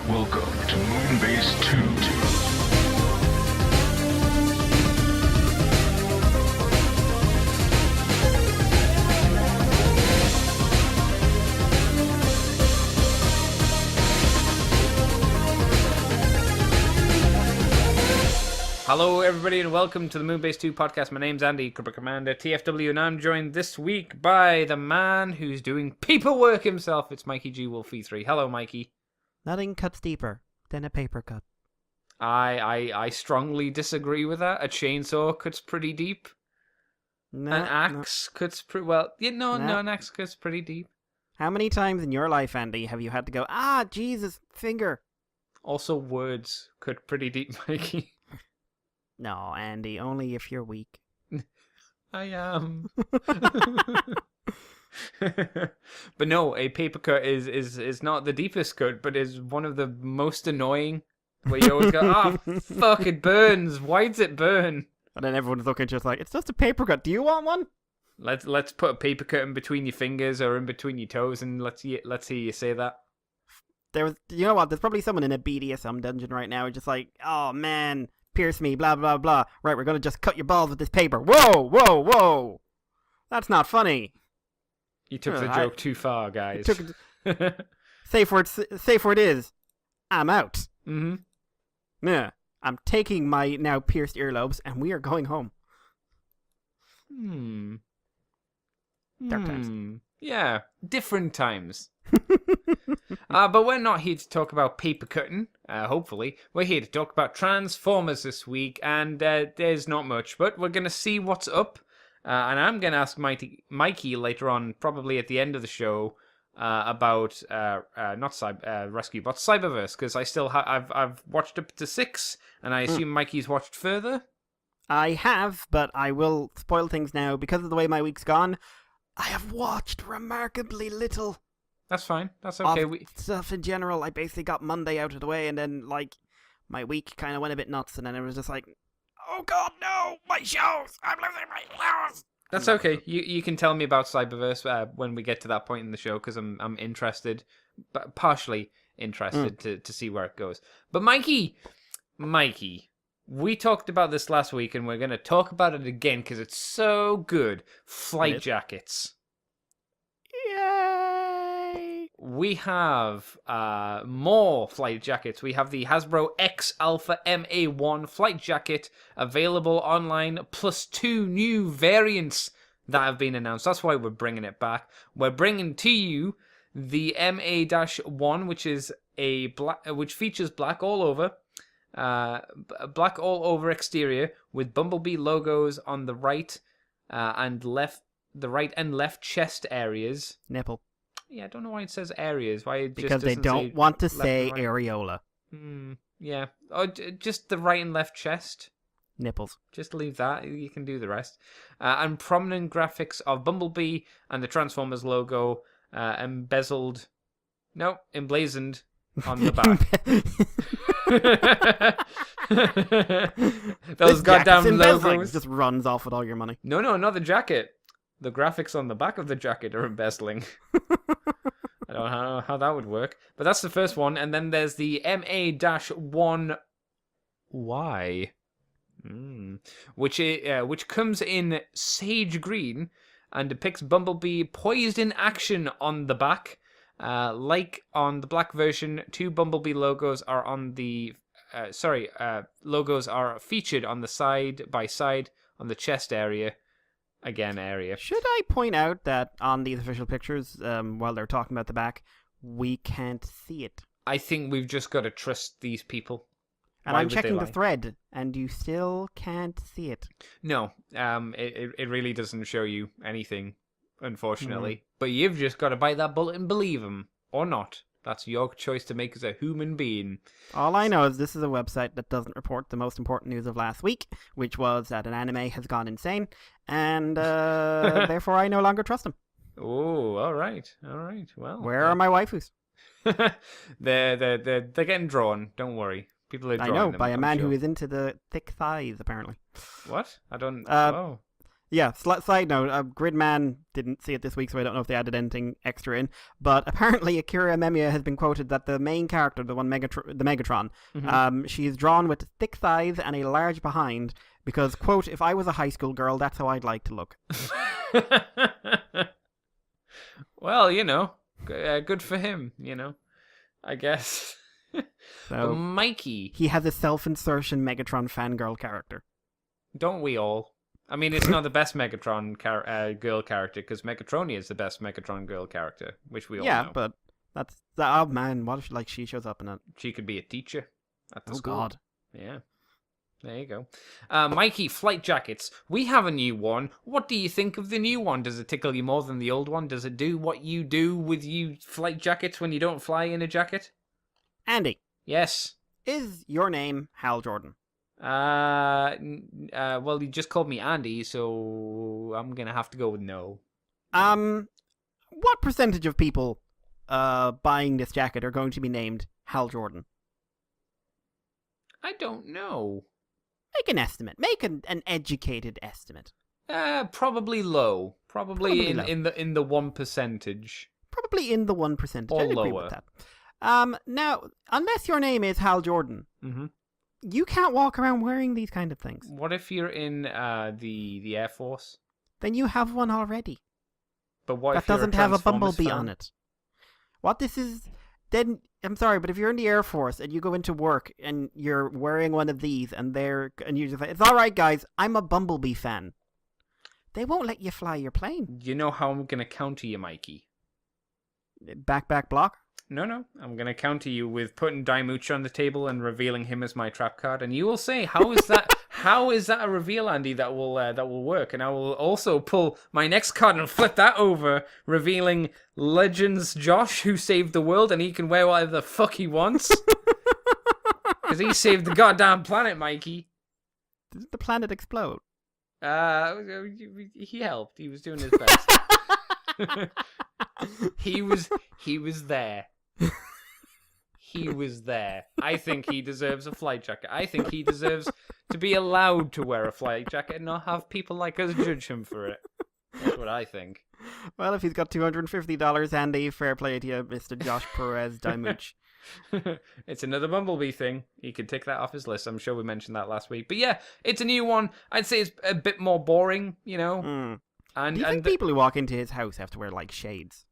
Welcome to Moonbase 2. Hello everybody and welcome to the Moonbase 2 podcast. My name's Andy, Cobra Commander TFW, and I'm joined this week by the man who's doing paperwork himself. It's Mikey G. Wolf E3. Hello, Mikey. Nothing cuts deeper than a paper cut. I strongly disagree with that. A chainsaw cuts pretty deep. No, An axe cuts pretty well. No. An axe cuts pretty deep. How many times in your life, Andy, have you had to go, Jesus, finger? Also, words cut pretty deep, Mikey. No, Andy, only if you're weak. I am. But no, a paper cut is not the deepest cut, but is one of the most annoying. Where you always go, fuck, it burns. Why does it burn? And then everyone's looking just like, it's just a paper cut. Do you want one? Let's put a paper cut in between your fingers or in between your toes, and let's hear you say that. You know what? There's probably someone in a BDSM dungeon right now who's just like, oh man, pierce me, blah blah blah. Right, we're gonna just cut your balls with this paper. Whoa! That's not funny. You took the joke too far, guys. Safe word is, I'm out. Mm-hmm. Yeah, I'm taking my now pierced earlobes, and we are going home. Dark times. Yeah, different times. But we're not here to talk about paper cutting, hopefully. We're here to talk about Transformers this week, and there's not much, but we're going to see what's up. And I'm going to ask Mikey later on, probably at the end of the show, about Rescue Bots, Cyberverse, because I still I've watched up to 6, and I assume Mikey's watched further. I have, but I will spoil things now because of the way my week's gone. I have watched remarkably little. That's fine. That's okay. Stuff in general. I basically got Monday out of the way, and then my week kind of went a bit nuts, and then it was just like, oh god, no, my shows! I'm losing my shows. That's okay. You can tell me about Cyberverse when we get to that point in the show, because I'm interested, but partially interested to see where it goes. But Mikey, we talked about this last week, and we're going to talk about it again because it's so good. Flight jackets. Yay! We have more flight jackets. We have the Hasbro X Alpha MA1 flight jacket available online, plus 2 new variants that have been announced. That's why we're bringing it back. We're bringing to you the MA-1, which features black all over. Black all over exterior with Bumblebee logos on the right and left, the right and left chest areas. Nipple. Yeah, I don't know why it says areas. Why it because just they don't want to say right. areola. Yeah. Oh, just the right and left chest. Nipples. Just leave that. You can do the rest. And prominent graphics of Bumblebee and the Transformers logo emblazoned on the back. Those goddamn logos. Just runs off with all your money. No, not the jacket. The graphics on the back of the jacket are embezzling. I don't know how that would work. But that's the first one. And then there's the MA-1Y. Which comes in sage green and depicts Bumblebee poised in action on the back. Like on the black version, 2 Bumblebee logos are on the... logos are featured on the side by side on the chest area. Again, area. Should I point out that on these official pictures, while they're talking about the back, we can't see it? I think we've just got to trust these people. And I'm checking the thread, and you still can't see it. No, it really doesn't show you anything, unfortunately. But you've just got to bite that bullet and believe them, or not. That's your choice to make as a human being. All I know is this is a website that doesn't report the most important news of last week, which was that an anime has gone insane, and therefore I no longer trust them. Oh, all right. Well, where are my waifus? They're getting drawn. Don't worry. People are drawing I know, them, by a I'm man sure. who is into the thick thighs, apparently. What? I don't... Yeah, side note, Gridman didn't see it this week, so I don't know if they added anything extra in. But apparently, Akira Memiya has been quoted that the main character, the Megatron, she is drawn with thick thighs and a large behind because, quote, if I was a high school girl, that's how I'd like to look. Well, good for him, I guess. So, but Mikey. He has a self-insertion Megatron fangirl character. Don't we all? I mean, it's not the best Megatron girl character, because Megatronia is the best Megatron girl character, which we all know. Yeah, but that's... Oh, man, what if she shows up in it? She could be a teacher at the school. Oh, God. Yeah. There you go. Mikey, flight jackets. We have a new one. What do you think of the new one? Does it tickle you more than the old one? Does it do what you do with you flight jackets when you don't fly in a jacket? Andy. Yes. Is your name Hal Jordan? Well, you just called me Andy, so I'm gonna have to go with no. What percentage of people buying this jacket are going to be named Hal Jordan? I don't know. Make an estimate. Make an educated estimate. Probably low. Probably low. in the 1%. Probably in the 1%. Or I'd agree lower. with that. Now, unless your name is Hal Jordan, you can't walk around wearing these kind of things. What if you're in the Air Force? Then you have one already. But what that if you're doesn't a have a Transformers bumblebee fan? on it? What this is... Then, I'm sorry, but if you're in the Air Force and you go into work and you're wearing one of these and you just say, it's alright guys, I'm a Bumblebee fan. They won't let you fly your plane. You know how I'm gonna counter you, Mikey? Back, block? No. I'm gonna counter you with putting Daimuch on the table and revealing him as my trap card, and you will say, "How is that? How is that a reveal, Andy? That will work." And I will also pull my next card and flip that over, revealing Legends Josh, who saved the world, and he can wear whatever the fuck he wants because he saved the goddamn planet, Mikey. Did the planet explode? He helped. He was doing his best. He was there. He was there. I think he deserves a flight jacket. I think he deserves to be allowed to wear a flight jacket and not have people like us judge him for it. That's what I think. Well, if he's got $250, Andy, fair play to you, Mr. Josh Perez Daimuch. It's another Bumblebee thing. He could tick that off his list. I'm sure we mentioned that last week. But yeah, it's a new one. I'd say it's a bit more boring, And do you think people who walk into his house have to wear, like, shades?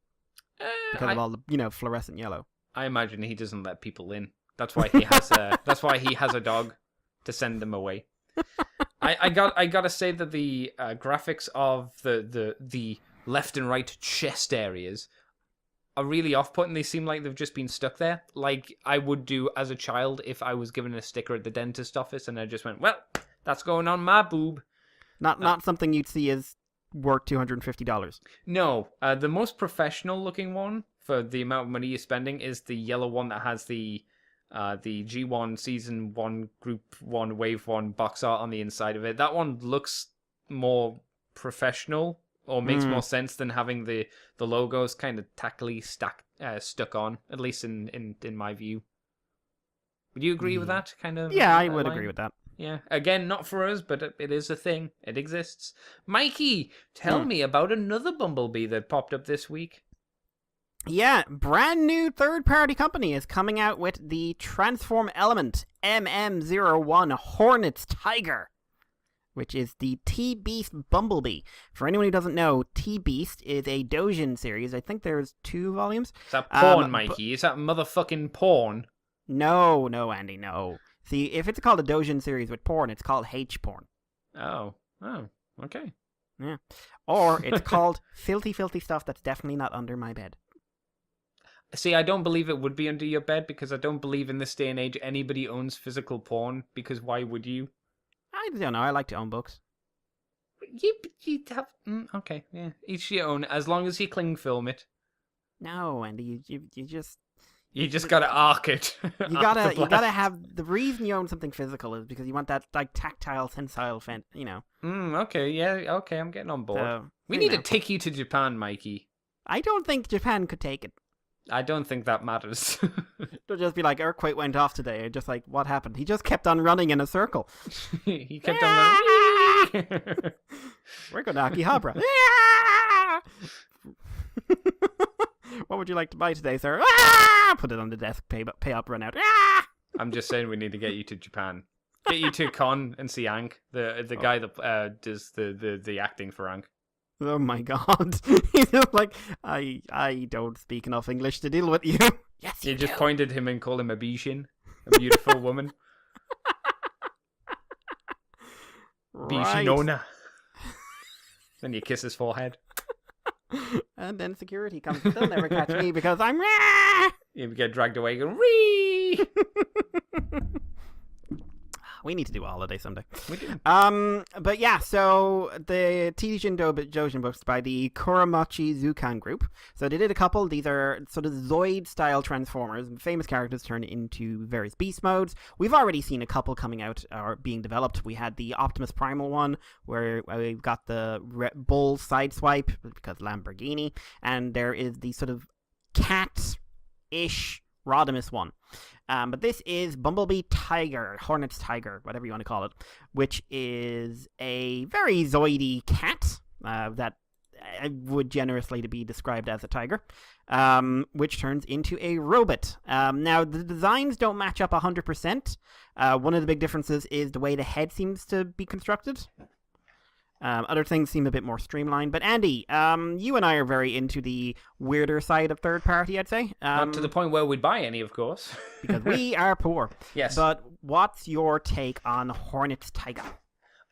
Because of all the, fluorescent yellow. I imagine he doesn't let people in. That's why he has a dog to send them away. I gotta say that the graphics of the left and right chest areas are really off-putting. They seem like they've just been stuck there, like I would do as a child if I was given a sticker at the dentist office and I just went, well, that's going on my boob. Not something you'd see as worth $250. No, the most professional looking one for the amount of money you're spending is the yellow one that has the G1 Season 1 Group 1 Wave 1 box art on the inside of it. That one looks more professional, or makes more sense than having the logos kind of tackily stuck on, at least in my view. Would you agree with that kind of? Yeah, I would agree with that. Yeah, again, not for us, but it is a thing. It exists. Mikey, tell me about another Bumblebee that popped up this week. Yeah, brand new third-party company is coming out with the Transform Element MM01 Hornets Tiger, which is the T-Beast Bumblebee. For anyone who doesn't know, T-Beast is a Dojin series. I think there's 2 volumes. Is that porn, Mikey? Is that motherfucking porn? No, Andy, no. See, if it's called a Dojin series with porn, it's called H-porn. Oh, okay. Yeah. Or it's called filthy stuff that's definitely not under my bed. See, I don't believe it would be under your bed, because I don't believe in this day and age anybody owns physical porn, because why would you? I don't know, I like to own books. You have... okay, yeah. Each your own, as long as you cling film it. No, Andy, you just... You just gotta arc it. You gotta have... The reason you own something physical is because you want that, like, tactile, tensile, Okay, yeah, okay, I'm getting on board. So, we need to take you to Japan, Mikey. I don't think Japan could take it. I don't think that matters. They'll just be like, Earthquake went off today. Just like, what happened? He just kept on running in a circle. He kept on running. We're going to Akihabara. What would you like to buy today, sir? Put it on the desk, pay up, run out. I'm just saying we need to get you to Japan. Get you to Con and see Ankh, the guy that does the acting for Ankh. Oh my god. He's just like, I don't speak enough English to deal with you. Yes, you just pointed at him and called him a Bishin, a beautiful woman. Right. Bishinona. Then you kiss his forehead. And then security comes. They'll never catch me because I'm... You get dragged away going, Ree! We need to do a holiday someday. We do. But yeah, so the Teijin Jojin books by the Kuramachi Zukan group. So they did a couple. These are sort of Zoid-style Transformers. Famous characters turned into various beast modes. We've already seen a couple coming out or being developed. We had the Optimus Primal one, where we've got the Bull Sideswipe, because Lamborghini. And there is the sort of cat-ish Rodimus one. But this is Bumblebee Tiger, Hornet's Tiger, whatever you want to call it, which is a very Zoidy cat that would generously to be described as a tiger, which turns into a robot. Now, the designs don't match up 100%. One of the big differences is the way the head seems to be constructed. Other things seem a bit more streamlined. But Andy, you and I are very into the weirder side of third party, I'd say. Not to the point where we'd buy any, of course. Because we are poor. Yes. But what's your take on Hornet's Tiger?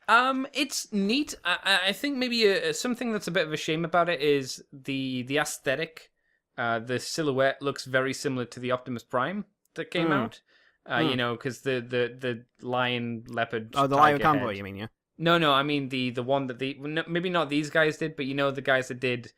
It's neat. I think maybe something that's a bit of a shame about it is the aesthetic. The silhouette looks very similar to the Optimus Prime that came out. You know, because the lion, leopard... Oh, the Lion Convoy, head. you mean, yeah? No, I mean the one that maybe not these guys did, but you know the guys that did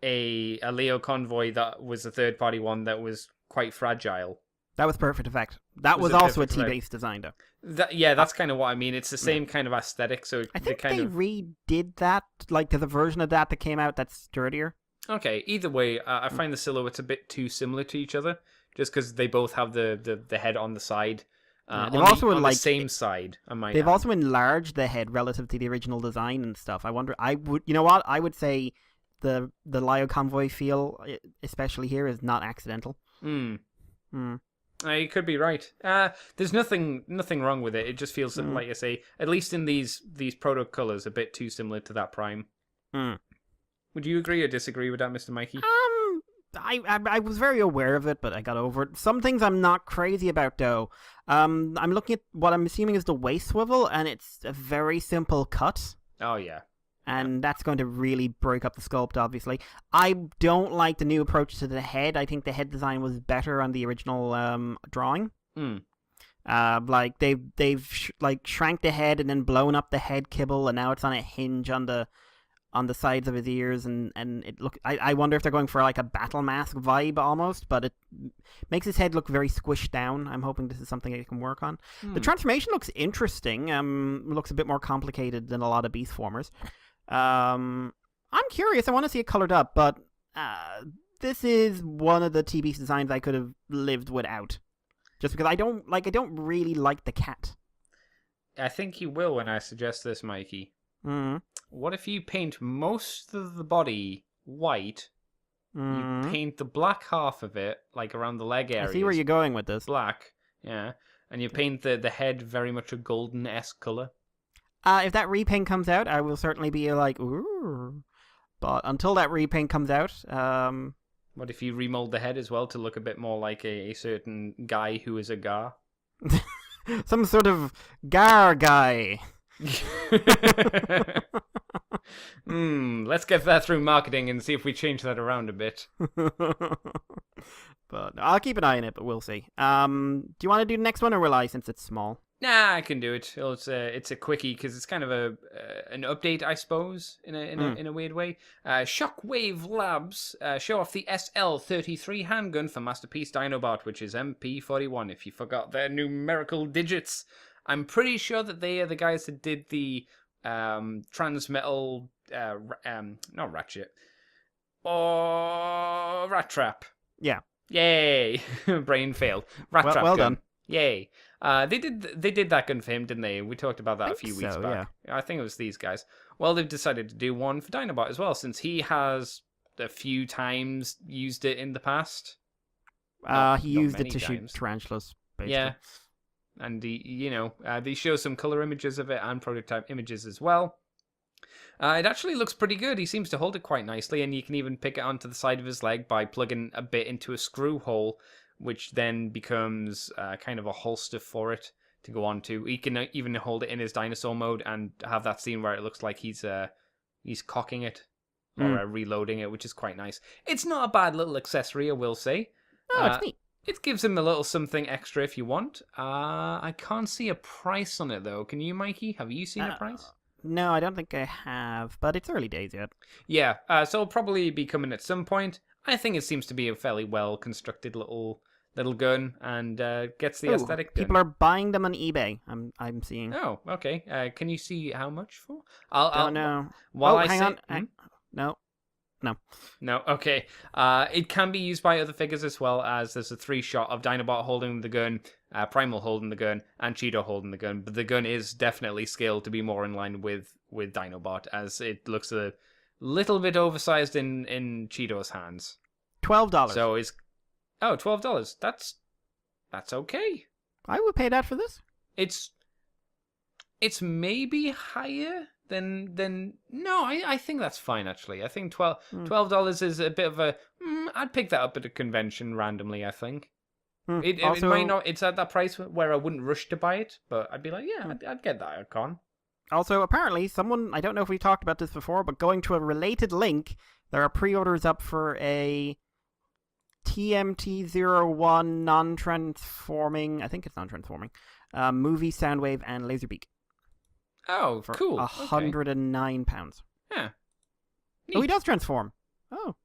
a Leo Convoy that was a third party one that was quite fragile. That was Perfect Effect. That was also a T-based design, though. That's kind of what I mean. It's the same kind of aesthetic. So I think they redid that, like there's a version of that came out that's sturdier. Okay, either way, I find the silhouettes a bit too similar to each other, just because they both have the head on the side. They've also on the same side. They've also enlarged the head relative to the original design and stuff. I wonder. You know what? I would say the Lio Convoy feel, especially here, is not accidental. You could be right. There's nothing wrong with it. It just feels like I say, at least in these proto colors, a bit too similar to that Prime. Would you agree or disagree with that, Mr. Mikey? I was very aware of it, but I got over it. Some things I'm not crazy about, though. I'm looking at what I'm assuming is the waist swivel, and it's a very simple cut. Oh, yeah. And that's going to really break up the sculpt, obviously. I don't like the new approach to the head. I think the head design was better on the original drawing. Like they've shrank the head and then blown up the head kibble, and now it's on a hinge on the sides of his ears, and it I wonder if they're going for like a battle mask vibe almost, but it makes his head look very squished down. I'm hoping this is something they can work on. The transformation looks interesting. Looks a bit more complicated than a lot of beast formers. I'm curious. I want to see it colored up, but this is one of the TB designs I could have lived without, just because I don't really like the cat. I think you will when I suggest this, Mikey. What if you paint most of the body white, you paint the black half of it, like around the leg area. I see where you're going with this. Black, yeah. And you paint the head very much a golden-esque colour. If that repaint comes out, I will certainly be like, ooh. But until that repaint comes out... What if you remold the head as well to look a bit more like a certain guy who is a Gar? Some sort of Gar guy. Let's get that through marketing and see if we change that around a bit. But I'll keep an eye on it, but we'll see. Do you want to do the next one, or will I, since it's small? Nah, I can do it. It's a quickie because it's kind of an update, I suppose, in a weird way. Shockwave Labs show off the SL-33 handgun for Masterpiece Dinobot, which is MP41. If you forgot their numerical digits, I'm pretty sure that they are the guys that did the Transmetal, not Ratchet, or Rat Trap. Yeah. Yay! Brain failed. Rat Trap well gun. done. Yay. They did that gun for him, didn't they? We talked about that a few weeks so, back. Yeah. I think it was these guys. Well, they've decided to do one for Dinobot as well, since he has a few times used it in the past. He used it to shoot times. tarantulas, basically. Yeah. And they show some color images of it and prototype images as well. It actually looks pretty good. He seems to hold it quite nicely, and you can even pick it onto the side of his leg by plugging a bit into a screw hole, which then becomes kind of a holster for it to go onto. He can even hold it in his dinosaur mode and have that scene where it looks like he's cocking it or reloading it, which is quite nice. It's not a bad little accessory, I will say. Oh, it's neat. It gives him a little something extra if you want. I can't see a price on it, though. Can you, Mikey? Have you seen a price? No, I don't think I have, but it's early days yet. Yeah, so it'll probably be coming at some point. I think it seems to be a fairly well-constructed little gun, and gets the aesthetic done. People are buying them on eBay, I'm seeing. Oh, okay. Can you see how much for? Don't know. Hang on. No, okay. It can be used by other figures as well, as there's a 3-shot of Dinobot holding the gun, Primal holding the gun, and Cheeto holding the gun. But the gun is definitely scaled to be more in line with Dinobot, as it looks a little bit oversized in Cheeto's hands. $12. So $12. That's okay. I would pay that for this. It's maybe higher than no, I think that's fine actually. I think $12 is a bit of a I'd pick that up at a convention randomly, I think. It might not, it's at that price where I wouldn't rush to buy it, but I'd be like, yeah, I'd get that at a con. Also, apparently, someone, I don't know if we talked about this before, but going to a related link, there are pre-orders up for a TMT-01 non-transforming, I think it's non-transforming, movie Soundwave and Laserbeak. Oh, for cool. £109. Yeah. Neat. Oh, he does transform. Oh.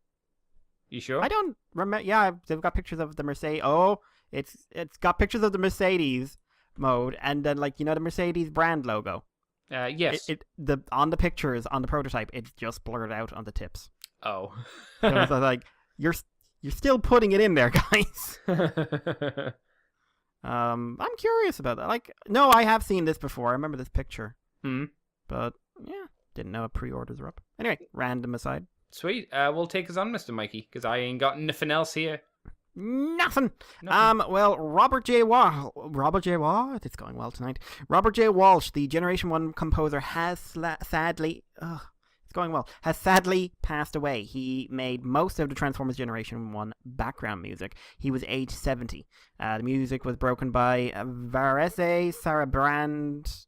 You sure? I don't remember. Yeah, they've got pictures of the Mercedes. Oh, it's got pictures of the Mercedes mode, and then the Mercedes brand logo. Yes. On the pictures on the prototype, it's just blurred out on the tips. Oh. So it's like you're still putting it in there, guys. I'm curious about that. No, I have seen this before. I remember this picture. But yeah, didn't know pre-orders are up. Anyway, random aside. Sweet. We'll take us on, Mr. Mikey, because I ain't got nothing else here. Nothing. Well, Robert J. Walsh, it's going well tonight. Robert J. Walsh, the Generation 1 composer, has sadly passed away. He made most of the Transformers Generation 1 background music. He was age 70. The music was broken by Varese Saraband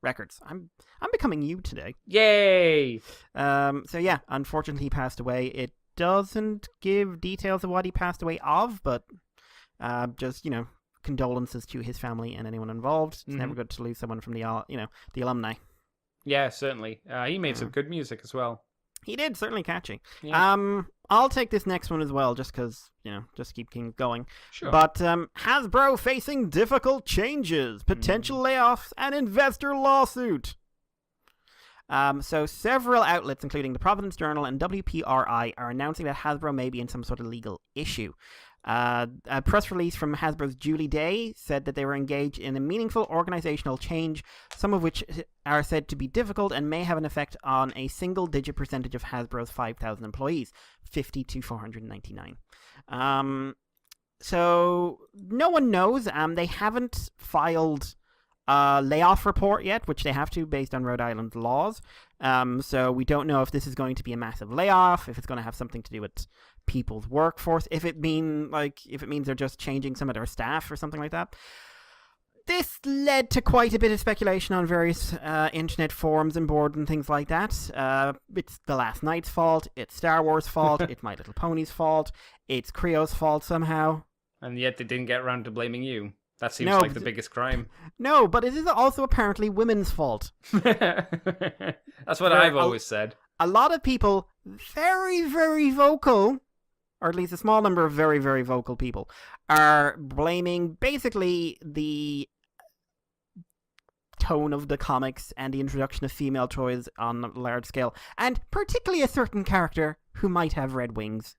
Records. I'm becoming you today. Yay! So yeah, unfortunately he passed away. It doesn't give details of what he passed away of, but just, condolences to his family and anyone involved. It's never good to lose someone from the alumni. Yeah, certainly. He made some good music as well. He did, certainly catchy. Yeah. I'll take this next one as well, just because, just keep things going. Sure. But Hasbro facing difficult changes, potential layoffs, and investor lawsuit. So several outlets, including the Providence Journal and WPRI, are announcing that Hasbro may be in some sort of legal issue. A press release from Hasbro's Julie Day said that they were engaged in a meaningful organizational change, some of which are said to be difficult and may have an effect on a single-digit percentage of Hasbro's 5,000 employees, 50 to 499. So no one knows. They haven't filed a layoff report yet, which they have to based on Rhode Island laws. So we don't know if this is going to be a massive layoff, if it's going to have something to do with people's workforce, if it means they're just changing some of their staff or something like that. This led to quite a bit of speculation on various internet forums and boards and things like that. It's The Last Knight's fault, it's Star Wars' fault, it's My Little Pony's fault, it's Creo's fault somehow. And yet they didn't get around to blaming you. That seems like the biggest crime. No, but it is also apparently women's fault. That's what I've always said. A lot of people, very, very vocal, or at least a small number of very, very vocal people, are blaming basically the tone of the comics and the introduction of female toys on a large scale, and particularly a certain character who might have red wings.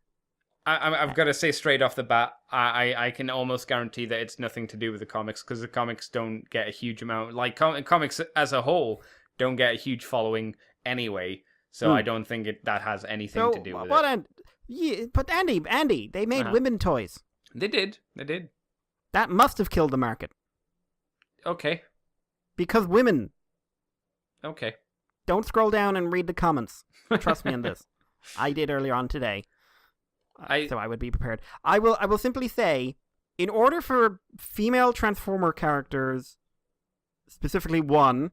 I've got to say straight off the bat, I can almost guarantee that it's nothing to do with the comics, because the comics don't get a huge amount, like comics as a whole don't get a huge following anyway. So I don't think that has anything to do with it. Yeah, but Andy, they made women toys. They did. That must have killed the market. Okay. Because women. Okay. Don't scroll down and read the comments. Trust me on this. I did earlier on today. So I would be prepared. I will simply say, in order for female Transformer characters, specifically one,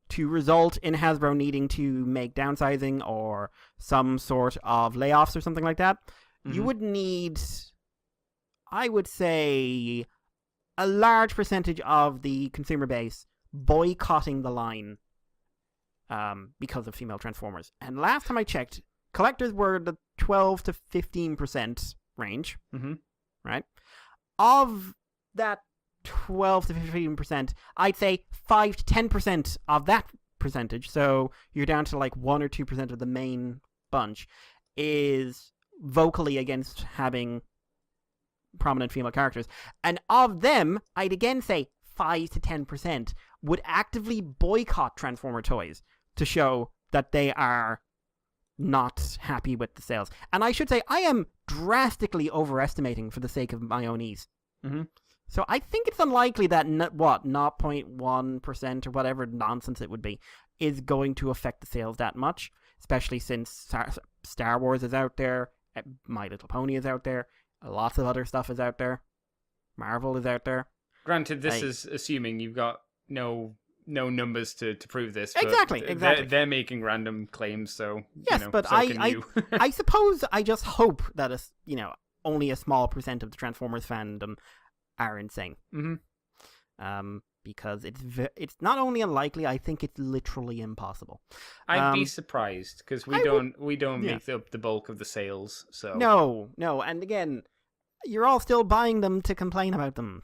to result in Hasbro needing to make downsizing or some sort of layoffs or something like that, you would need, I would say, a large percentage of the consumer base boycotting the line because of female Transformers. And last time I checked, collectors were the 12 to 15% range, right? Of that 12 to 15%, I'd say 5 to 10% of that percentage, so you're down to like 1 or 2% of the main bunch, is vocally against having prominent female characters. And of them, I'd again say 5 to 10% would actively boycott Transformer toys to show that they are not happy with the sales. And I should say, I am drastically overestimating for the sake of my own ease. So I think it's unlikely that 0.1% or whatever nonsense it would be is going to affect the sales that much, especially since Star Wars is out there, My Little Pony is out there, lots of other stuff is out there, Marvel is out there. Granted, this is assuming you've got no numbers to prove this. Exactly. They're making random claims, so yes, but so can you. I suppose I just hope that only a small percent of the Transformers fandom are insane. Because it's not only unlikely, I think it's literally impossible. I'd be surprised, because we don't make up the bulk of the sales. So no, and again, you're all still buying them to complain about them.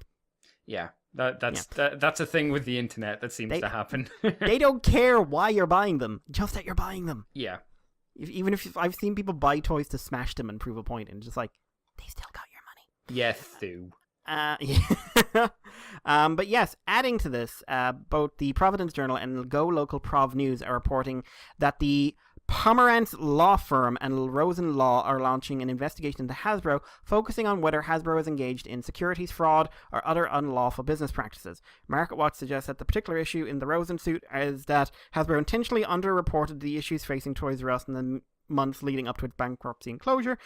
Yeah. That's a thing with the internet that seems to happen. They don't care why you're buying them, just that you're buying them. Yeah. Even if I've seen people buy toys to smash them and prove a point, and just like, they still got your money. Yes, do. Yeah. But yes, adding to this, both the Providence Journal and Go Local Prov News are reporting that the Pomerantz Law Firm and Rosen Law are launching an investigation into Hasbro, focusing on whether Hasbro is engaged in securities fraud or other unlawful business practices. MarketWatch suggests that the particular issue in the Rosen suit is that Hasbro intentionally underreported the issues facing Toys R Us in the months leading up to its bankruptcy and closure,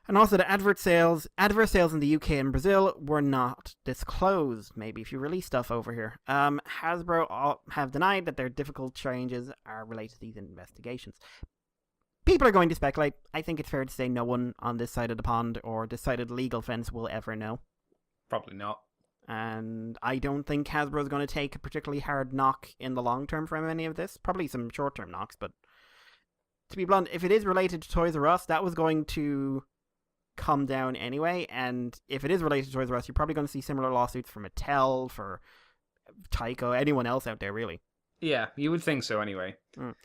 and also that adverse sales in the UK and Brazil were not disclosed. Maybe if you release stuff over here. Hasbro have denied that their difficult changes are related to these investigations. People are going to speculate. I think it's fair to say no one on this side of the pond or this side of the legal fence will ever know. Probably not. And I don't think Hasbro is going to take a particularly hard knock in the long term from any of this. Probably some short term knocks, but to be blunt, if it is related to Toys R Us, that was going to come down anyway. And if it is related to Toys R Us, you're probably going to see similar lawsuits for Mattel, for Tyco, anyone else out there, really. Yeah, you would think so anyway.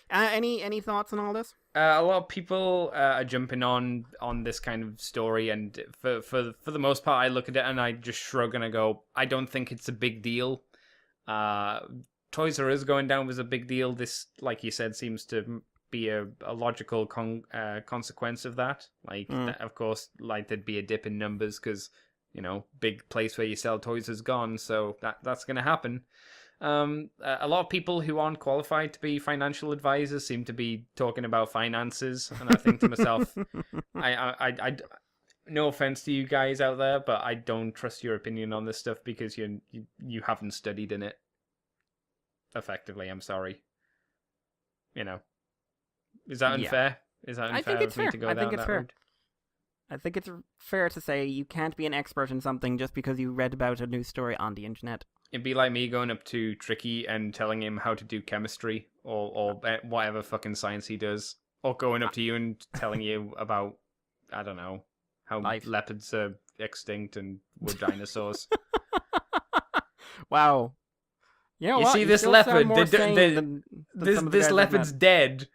Any thoughts on all this? A lot of people are jumping on this kind of story, and for the most part, I look at it and I just shrug and I go, I don't think it's a big deal. Toys R Us going down was a big deal. This, like you said, seems to be a logical consequence of that. Of course, there'd be a dip in numbers because, big place where you sell toys is gone, so that's going to happen. A lot of people who aren't qualified to be financial advisors seem to be talking about finances, and I think to myself, I no offense to you guys out there, but I don't trust your opinion on this stuff because you haven't studied in it effectively. I'm sorry. Is that unfair? Yeah. Is that unfair? I think it's fair. To go down that road? I think it's fair to say you can't be an expert in something just because you read about a news story on the internet. It'd be like me going up to Tricky and telling him how to do chemistry or whatever fucking science he does. Or going up to you and telling you about, I don't know, how leopards are extinct and were dinosaurs. Wow. You see, this leopard, this leopard's dead.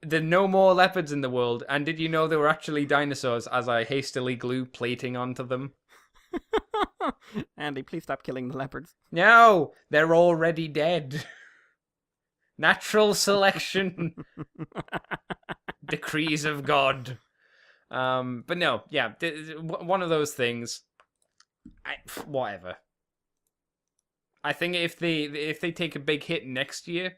There are no more leopards in the world. And did you know they were actually dinosaurs as I hastily glue plating onto them? Andy, please stop killing the leopards. No, they're already dead. Natural selection. Decrees of God. But no, yeah, one of those things. Whatever. I think if they take a big hit next year,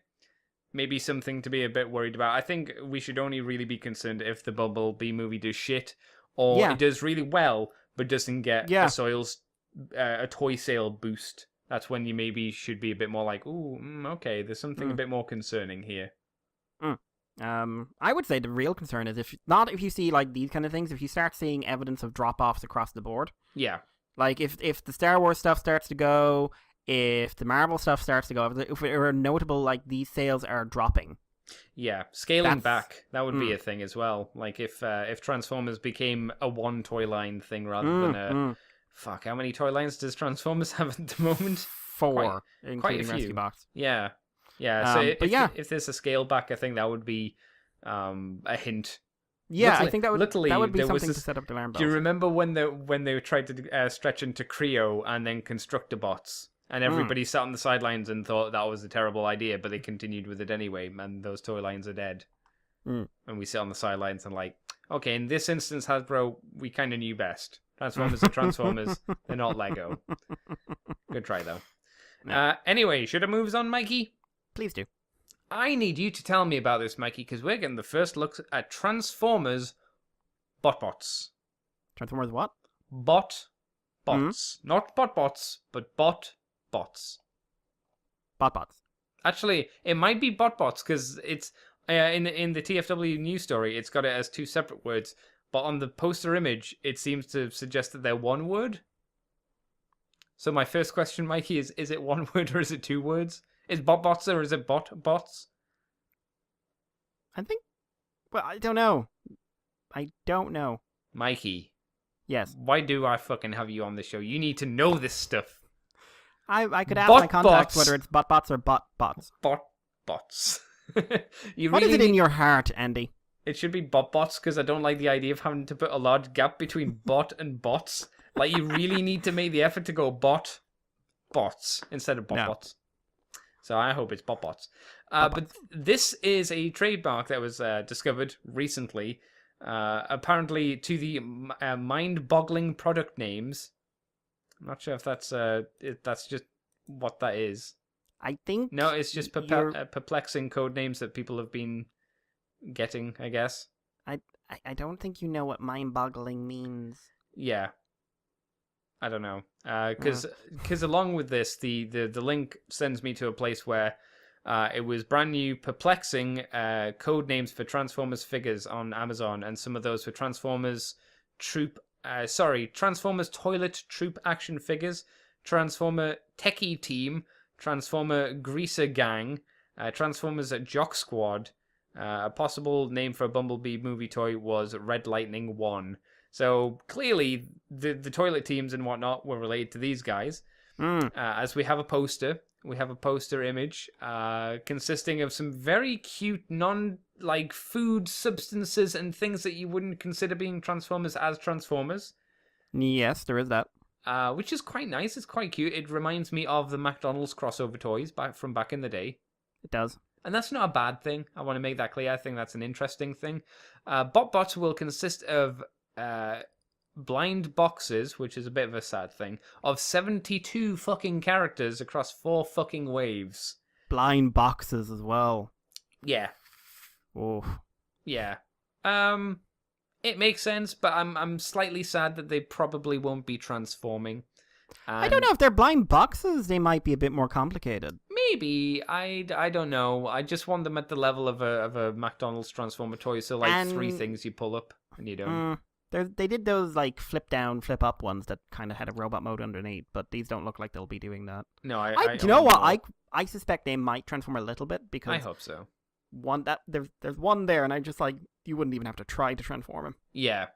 maybe something to be a bit worried about. I think we should only really be concerned if the Bumblebee movie does shit, or it does really well but doesn't get a toy sale boost. That's when you maybe should be a bit more like, ooh, okay, there's something a bit more concerning here. I would say the real concern is if you see like these kind of things, if you start seeing evidence of drop-offs across the board. Yeah. Like if the Star Wars stuff starts to go, if the Marvel stuff starts to go, if there are notable like these sales are dropping. Yeah, scaling back, that would be a thing as well. Like if Transformers became a one toy line thing rather than a fuck, how many toy lines does Transformers have at the moment? 4, quite including a few. Rescue Box. Yeah. Yeah, so if there's a scale back, I think that would be a hint. Yeah, I think that would be something to set up the alarm bells. Do you remember when they tried to stretch into Creo and then Constructobots? And everybody sat on the sidelines and thought that was a terrible idea, but they continued with it anyway, and those toy lines are dead. And we sit on the sidelines and like, okay, in this instance, Hasbro, we kind of knew best. Transformers are Transformers. They're not Lego. Good try, though. No. Anyway, should I move on, Mikey? Please do. I need you to tell me about this, Mikey, because we're getting the first look at Transformers Botbots. Transformers what? Botbots. Not Botbots, but Botbots. Botbots. Actually, it might be Botbots, because it's in the TFW news story, it's got it as 2 separate words, but on the poster image, it seems to suggest that they're one word. So my first question, Mikey, is it one word or is it 2 words? Is Botbots or is it Botbots? I think... Well, I don't know. Mikey. Yes. Why do I fucking have you on the show? You need to know this stuff. I could ask my contacts whether it's Botbots or Botbots. Botbots. What is it in your heart, Andy? It should be Botbots, because I don't like the idea of having to put a large gap between bot and bots. Like, you really need to make the effort to go bots instead of Botbots. No. So I hope it's Botbots. But this is a trademark that was discovered recently, apparently to the mind-boggling product names. I'm not sure if that's just what that is. I think... No, it's just perplexing code names that people have been getting, I guess. I don't think you know what mind-boggling means. Yeah. I don't know. Because along with this, the link sends me to a place where it was brand new, perplexing code names for Transformers figures on Amazon, and some of those were Transformers Transformers Toilet Troop action figures, Transformer Techie Team, Transformer Greaser Gang, Transformers Jock Squad. A possible name for a Bumblebee movie toy was Red Lightning 1. So clearly, the toilet teams and whatnot were related to these guys. As we have a poster image consisting of some very cute food substances and things that you wouldn't consider being Transformers as Transformers. Yes, there is that. Which is quite nice. It's quite cute. It reminds me of the McDonald's crossover toys from back in the day. It does. And that's not a bad thing. I want to make that clear. I think that's an interesting thing. Botbots will consist of blind boxes, which is a bit of a sad thing, of 72 fucking characters across 4 fucking waves. Blind boxes as well. Yeah. Oh. Yeah. It makes sense, but I'm slightly sad that they probably won't be transforming. I don't know, if they're blind boxes, they might be a bit more complicated. Maybe. I don't know. I just want them at the level of a McDonald's Transformer toy, so 3 things you pull up and you don't. They did those flip down, flip up ones that kind of had a robot mode underneath, but these don't look like they'll be doing that. No, you know what? I suspect they might transform a little bit because I hope so. There's one there, and I just you wouldn't even have to try to transform him. Yeah.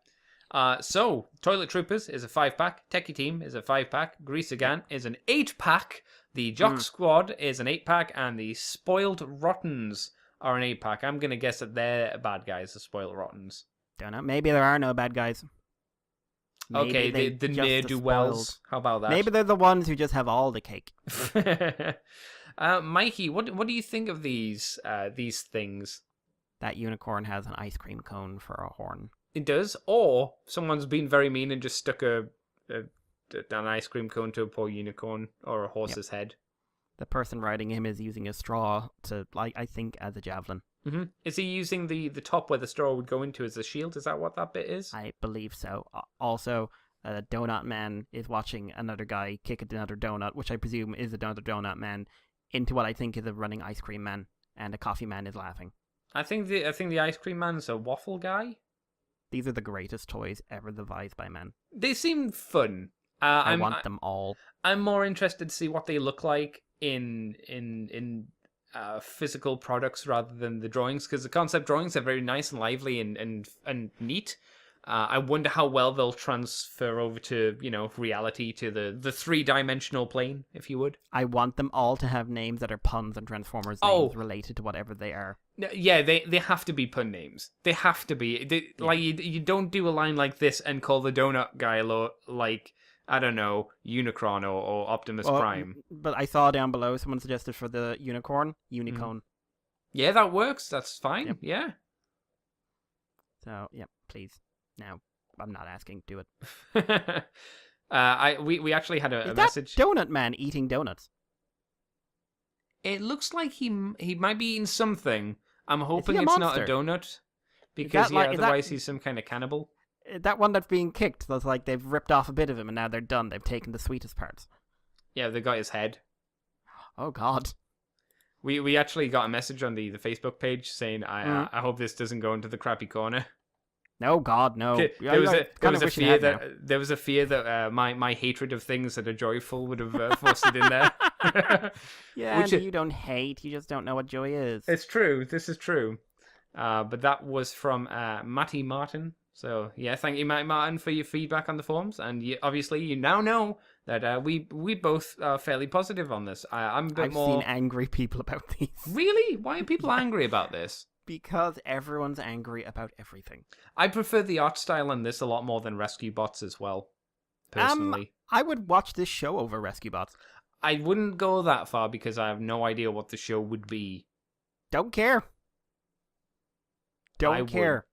So Toilet Troopers is a 5-pack, Techie Team is a 5-pack, Greaser Gang is an 8-pack, the Jock Squad is an 8-pack, and the Spoiled Rottens or an 8-pack. I'm going to guess that they're bad guys, the Spoil Rottens. Don't know. Maybe there are no bad guys. Maybe Okay, they the just ne'er-do-wells. spoiled. How about that? Maybe they're the ones who just have all the cake. Mikey, what do you think of these things? That unicorn has an ice cream cone for a horn. It does, or someone's been very mean and just stuck an ice cream cone to a poor unicorn or a horse's head. The person riding him is using a straw to, like, I think, as a javelin. Mm-hmm. Is he using the top where the straw would go into as a shield? Is that what that bit is? I believe so. Also, Donut Man is watching another guy kick another donut, which I presume is another Donut Man, into what I think is a running ice cream man, and a coffee man is laughing. I think the ice cream man's a waffle guy. These are the greatest toys ever devised by men. They seem fun. I want them all. I'm more interested to see what they look like in physical products rather than the drawings, because the concept drawings are very nice and lively and neat. I wonder how well they'll transfer over to, reality, to the 3-dimensional plane, if you would. I want them all to have names that are puns and Transformers names related to whatever they are. Yeah, they have to be pun names. They have to be. Like, you don't do a line like this and call the donut guy like, I don't know, Unicron or Optimus Prime. But I saw down below someone suggested for the unicorn, Unicone. Yeah, that works. That's fine. Yep. Yeah. So, yeah, please. Now, I'm not asking. Do it. We actually had a Is message. That Donut Man eating donuts? It looks like he might be eating something. I'm hoping a it's not a monster? donut, because like- otherwise he's some kind of cannibal. That one that's being kicked, that's like they've ripped off a bit of him and now they're done. They've taken the sweetest parts. Yeah, they got his head. Oh, God. We actually got a message on the Facebook page saying, I hope this doesn't go into the crappy corner. No, God, no. There was a fear that my hatred of things that are joyful would have forced it in there. Yeah, you don't hate. You just don't know what joy is. It's true. This is true. But that was from Matty Martin. So, yeah, thank you, Matty Martin, for your feedback on the forums. And obviously, you now know that we both are fairly positive on this. I'm a bit more... I've seen angry people about these. Really? Why are people angry about this? Because everyone's angry about everything. I prefer the art style on this a lot more than Rescue Bots as well, personally. I would watch this show over Rescue Bots. I wouldn't go that far because I have no idea what the show would be. Don't care. Don't care.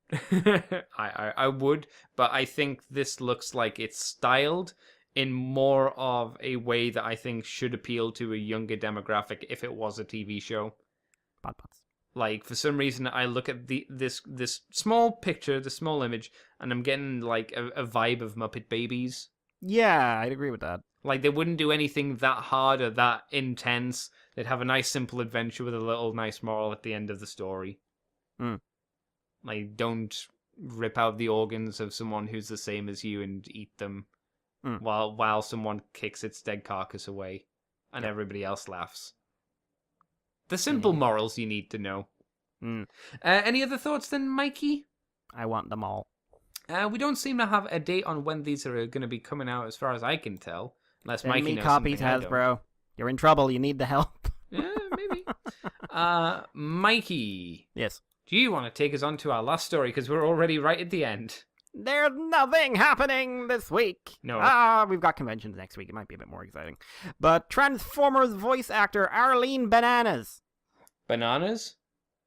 I would, but I think this looks like it's styled in more of a way that I think should appeal to a younger demographic if it was a TV show. Botbots. Like, for some reason, I look at this small picture, the small image, and I'm getting, like, a vibe of Muppet Babies. Yeah, I'd agree with that. Like, they wouldn't do anything that hard or that intense. They'd have a nice, simple adventure with a little nice moral at the end of the story. Like, don't rip out the organs of someone who's the same as you and eat them while someone kicks its dead carcass away and everybody else laughs. The simple morals you need to know. Any other thoughts then, Mikey? I want them all. We don't seem to have a date on when these are going to be coming out, as far as I can tell. Unless Send Mikey me knows copies, something Hasbro. You're in trouble. You need the help. Yeah, maybe. Mikey. Yes. Do you want to take us on to our last story? Because we're already right at the end. There's nothing happening this week. No. We've got conventions next week. It might be a bit more exciting. But Transformers voice actor Arlene Bananas. Bananas?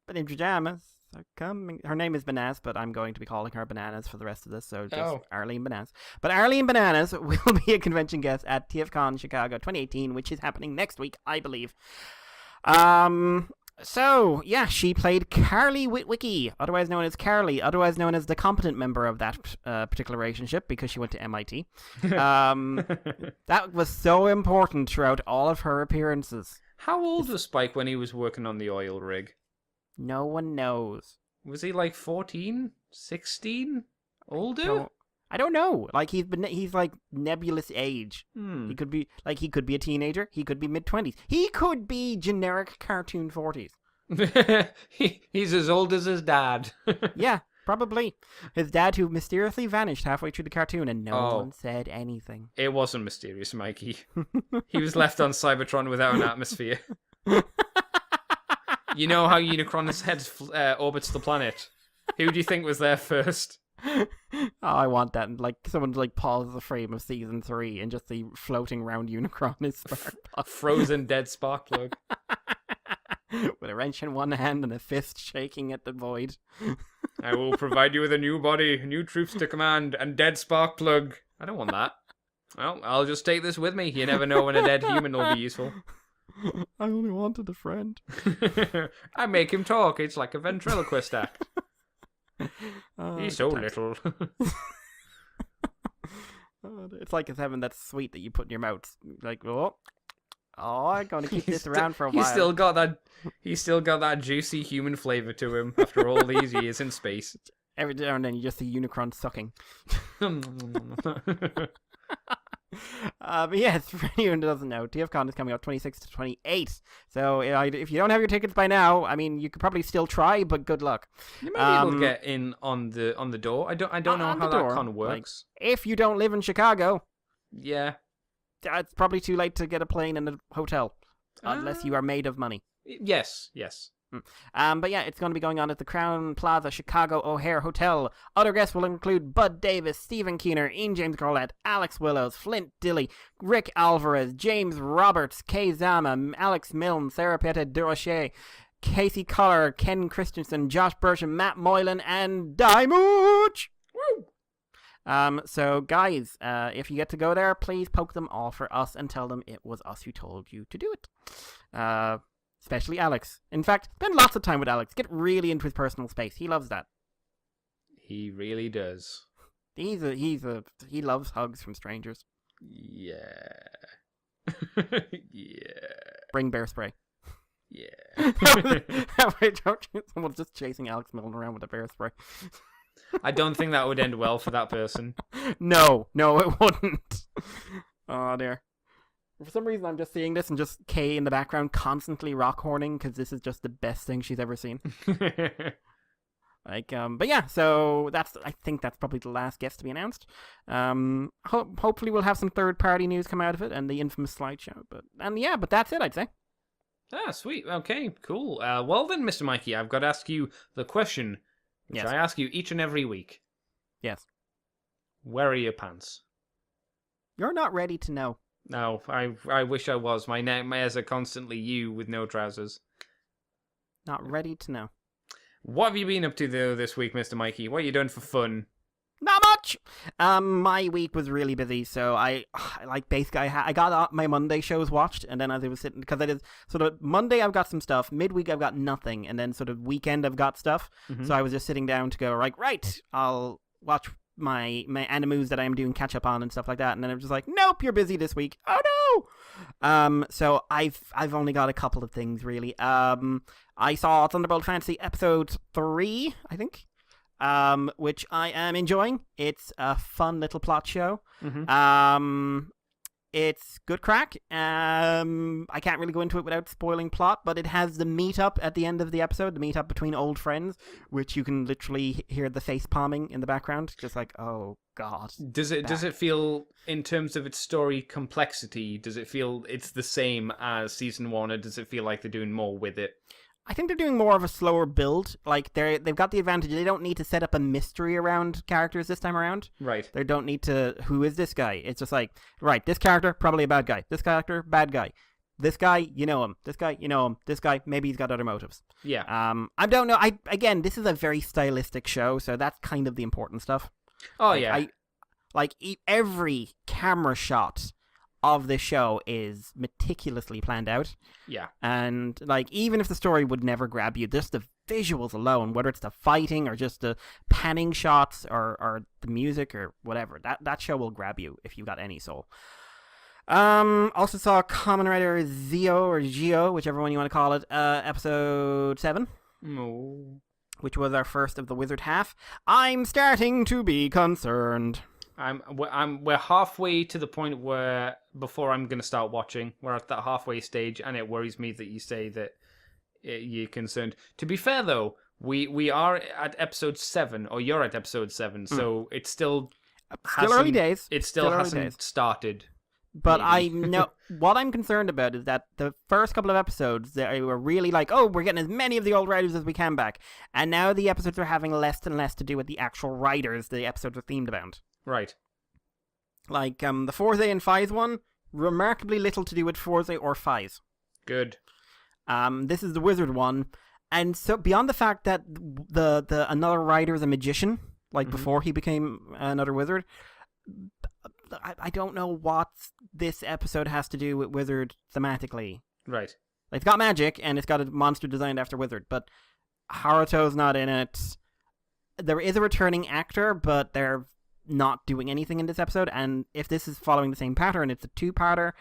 But in pajamas are coming. Her name is Bananas, but I'm going to be calling her Bananas for the rest of this, so just Arlene Bananas. But Arlene Bananas will be a convention guest at TFCon Chicago 2018, which is happening next week, I believe. So, yeah, she played Carly Witwicky, otherwise known as Carly, otherwise known as the competent member of that particular relationship because she went to MIT. That was so important throughout all of her appearances. How old was Spike when he was working on the oil rig? No one knows. Was he like 14? 16? Older? I don't know. Like he's like nebulous age. He could be a teenager. He could be mid-20s. He could be generic cartoon 40s. He's as old as his dad. Yeah, probably. His dad who mysteriously vanished halfway through the cartoon and no one said anything. It wasn't mysterious, Mikey. He was left on Cybertron without an atmosphere. You know how Unicron's head orbits the planet? Who do you think was there first? Oh, I want that. Like someone to like pause the frame of season 3 and just see floating around Unicron is Sparkplug. Frozen dead Sparkplug. With a wrench in one hand and a fist shaking at the void. I will provide you with a new body, new troops to command, and dead Sparkplug. I don't want that. Well, I'll just take this with me. You never know when a dead human will be useful. I only wanted a friend. I make him talk. It's like a ventriloquist act. He's so little. It's like a seven that's sweet that you put in your mouth. Like, I'm going to keep this around for a while. He's still got that juicy human flavor to him after all these years in space. Every now and then you just see Unicron sucking. But yes, for anyone who doesn't know, TFCon is coming up 26 to 28. So if you don't have your tickets by now, I mean, you could probably still try, but good luck. You may be able to get in on the door. I don't know how that con works. Like, if you don't live in Chicago, yeah, it's probably too late to get a plane and a hotel, unless you are made of money. Yes. But yeah, it's going to be going on at the Crown Plaza Chicago O'Hare Hotel. Other guests will include Bud Davis, Stephen Keener, Ian James Corlett, Alex Willows, Flint Dilley, Rick Alvarez, James Roberts, Kay Zama, Alex Milne, Sarah Peta Durocher, Casey Collar, Ken Christensen, Josh Burcham, Matt Moylan, and Dimooch! Woo! So guys, if you get to go there, please poke them all for us and tell them it was us who told you to do it. Especially Alex. In fact, spend lots of time with Alex. Get really into his personal space. He loves that. He really does. He loves hugs from strangers. Yeah. Yeah. Bring bear spray. Yeah. Someone's just chasing Alex Milne around with a bear spray. I don't think that would end well for that person. No, it wouldn't. Oh dear. For some reason, I'm just seeing this and just Kay in the background constantly rock horning because this is just the best thing she's ever seen. But yeah, so I think that's probably the last guest to be announced. Hopefully we'll have some third-party news come out of it and the infamous slideshow. But that's it, I'd say. Ah, sweet. Okay, cool. Well then, Mr. Mikey, I've got to ask you the question which I ask you each and every week. Yes. Where are your pants? You're not ready to know. No, I wish I was. My nightmares are constantly you with no trousers. Not ready to know. What have you been up to though this week, Mr. Mikey? What are you doing for fun? Not much. My week was really busy, so I got my Monday shows watched, and then as I was sitting, because I did sort of Monday I've got some stuff, midweek I've got nothing, and then sort of weekend I've got stuff. Mm-hmm. So I was just sitting down to go right, I'll watch my animus that I'm doing catch up on and stuff like that, and then I'm just like, nope, you're busy this week. Oh no. So I've only got a couple of things really. I saw Thunderbolt Fantasy episode 3, I think, which I am enjoying. It's a fun little plot show. Mm-hmm. It's good crack. I can't really go into it without spoiling plot, but it has the meetup at the end of the episode, the meetup between old friends, which you can literally hear the face palming in the background, just like, oh god. Does it feel, in terms of its story complexity, does it feel it's the same as season 1, or does it feel like they're doing more with it? I think they're doing more of a slower build. Like they've got the advantage. They don't need to set up a mystery around characters this time around. Right. They don't need to. Who is this guy? It's just like, right, this character probably a bad guy. This character bad guy. This guy, you know him. This guy, you know him. This guy, maybe he's got other motives. Yeah. I don't know. Again, this is a very stylistic show, so that's kind of the important stuff. Oh yeah. Every camera shot of the show is meticulously planned out. Yeah. And even if the story would never grab you, just the visuals alone, whether it's the fighting or just the panning shots or the music or whatever, that show will grab you if you've got any soul. Also saw Kamen Rider Zio or Gio, whichever one you want to call it, episode 7. No. Which was our first of the Wizard half. I'm starting to be concerned. We're halfway to the point where before I'm going to start watching. We're at that halfway stage, and it worries me that you say that you're concerned. To be fair, though, we are at episode 7, or you're at episode 7, so it's still early days. It still hasn't started. But I Maybe. know what I'm concerned about is that the first couple of episodes they were really like, oh, we're getting as many of the old writers as we can back, and now the episodes are having less and less to do with the actual writers the episodes are themed about. Right. Like the Forza and Fies one, remarkably little to do with Forza or Fies. Good. This is the Wizard one, and so beyond the fact that the another writer is a magician, like before he became another wizard. I don't know what this episode has to do with Wizard thematically. Right. Like, it's got magic, and it's got a monster designed after Wizard, but Haruto's not in it. There is a returning actor, but they're not doing anything in this episode, and if this is following the same pattern, it's a two-parter,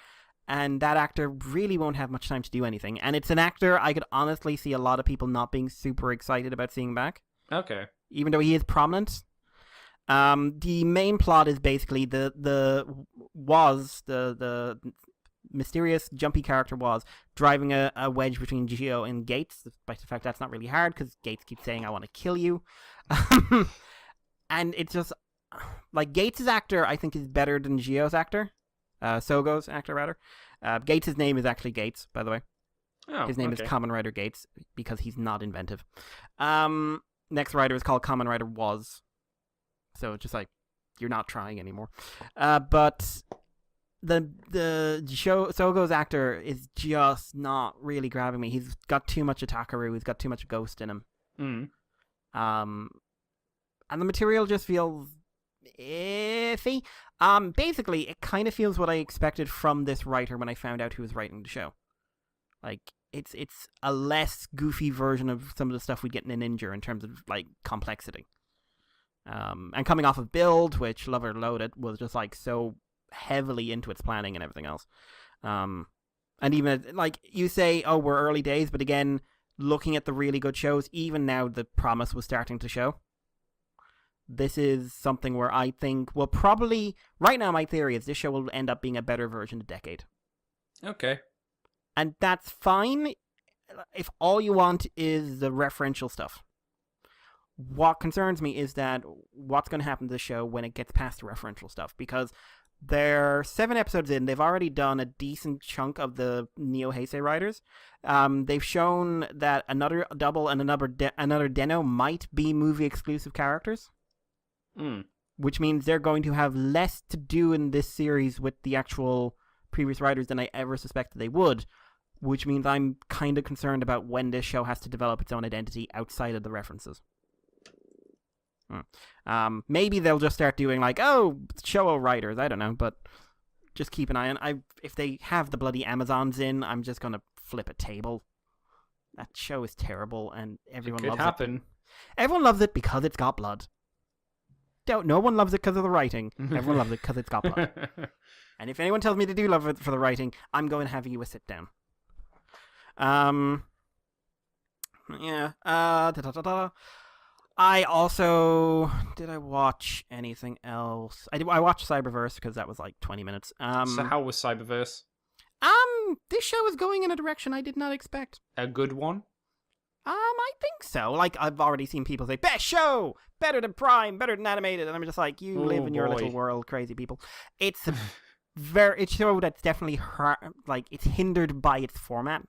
and that actor really won't have much time to do anything. And it's an actor I could honestly see a lot of people not being super excited about seeing back. Okay. Even though he is prominent. The main plot is basically the mysterious jumpy character was driving a wedge between Gio and Gates, despite the fact that's not really hard because Gates keeps saying I want to kill you. And it's just like Gates' actor I think is better than Gio's actor. Sogo's actor rather. Gates' name is actually Gates, by the way. Oh, his name is Kamen Rider Gates because he's not inventive. Next writer is called Kamen Rider Was. So it's just like, you're not trying anymore. But the Sogo's actor is just not really grabbing me. He's got too much Atakaru. He's got too much Ghost in him. And the material just feels iffy. Basically, it kind of feels what I expected from this writer when I found out who was writing the show. Like, it's a less goofy version of some of the stuff we get in Ninja in terms of, like, complexity. And coming off of Build, which Love or Loaded was just like so heavily into its planning and everything else. And even like you say, oh, we're early days, but again, looking at the really good shows, even now the promise was starting to show. This is something where I think, well, probably right now my theory is this show will end up being a better version of Decade. Okay. And that's fine if all you want is the referential stuff. What concerns me is that what's going to happen to the show when it gets past the referential stuff, because they're 7 episodes in, they've already done a decent chunk of the Neo Heisei writers. They've shown that another Double and another Deno might be movie exclusive characters, which means they're going to have less to do in this series with the actual previous writers than I ever suspected they would, which means I'm kind of concerned about when this show has to develop its own identity outside of the references. Maybe they'll just start doing like, oh, Showa writers, I don't know, but just keep an eye on. If they have the bloody Amazons in, I'm just gonna flip a table. That show is terrible, and everyone loves it. Everyone loves it because it's got blood. No one loves it because of the writing. Everyone loves it because it's got blood. And if anyone tells me they do love it for the writing, I'm going to have you a sit down. I also... Did I watch anything else? I watched Cyberverse because that was like 20 minutes. So how was Cyberverse? This show is going in a direction I did not expect. A good one? I think so. Like, I've already seen people say, best show! Better than Prime, better than Animated. And I'm just like, you live in your little world, crazy people. It's a it's a show that's definitely, it's hindered by its format.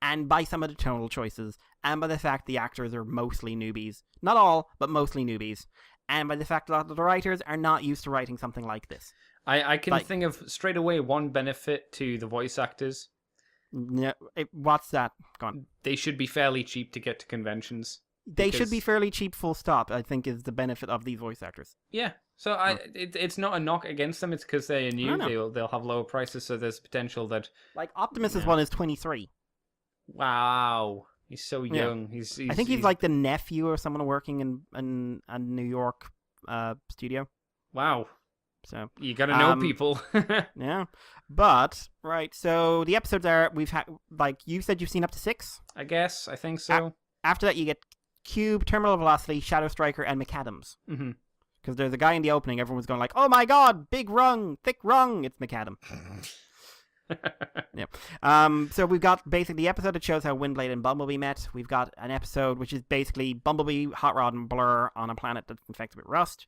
And by some of the tonal choices, and by the fact the actors are mostly newbies. Not all, but mostly newbies. And by the fact that the writers are not used to writing something like this. I can think of straight away one benefit to the voice actors. No, what's that? Go on. They should be fairly cheap to get to conventions. They should be fairly cheap, full stop, I think is the benefit of these voice actors. Yeah, so it's not a knock against them, it's because they're new, they'll have lower prices, so there's potential that... Like, Optimus's one is 23. Wow, he's so young. He's I think he's like the nephew of someone working in a New York studio. Wow. So you gotta know people. Yeah. But, right, so the episodes are, we've had, like, you said you've seen up to 6? I guess, I think so. After that you get Cube, Terminal Velocity, Shadow Striker, and McAdams. Because there's a guy in the opening, everyone was going like, oh my god, big rung, thick rung, it's McAdam. So we've got basically the episode that shows how Windblade and Bumblebee met. We've got an episode which is basically Bumblebee, Hot Rod, and Blur on a planet that's infected with rust.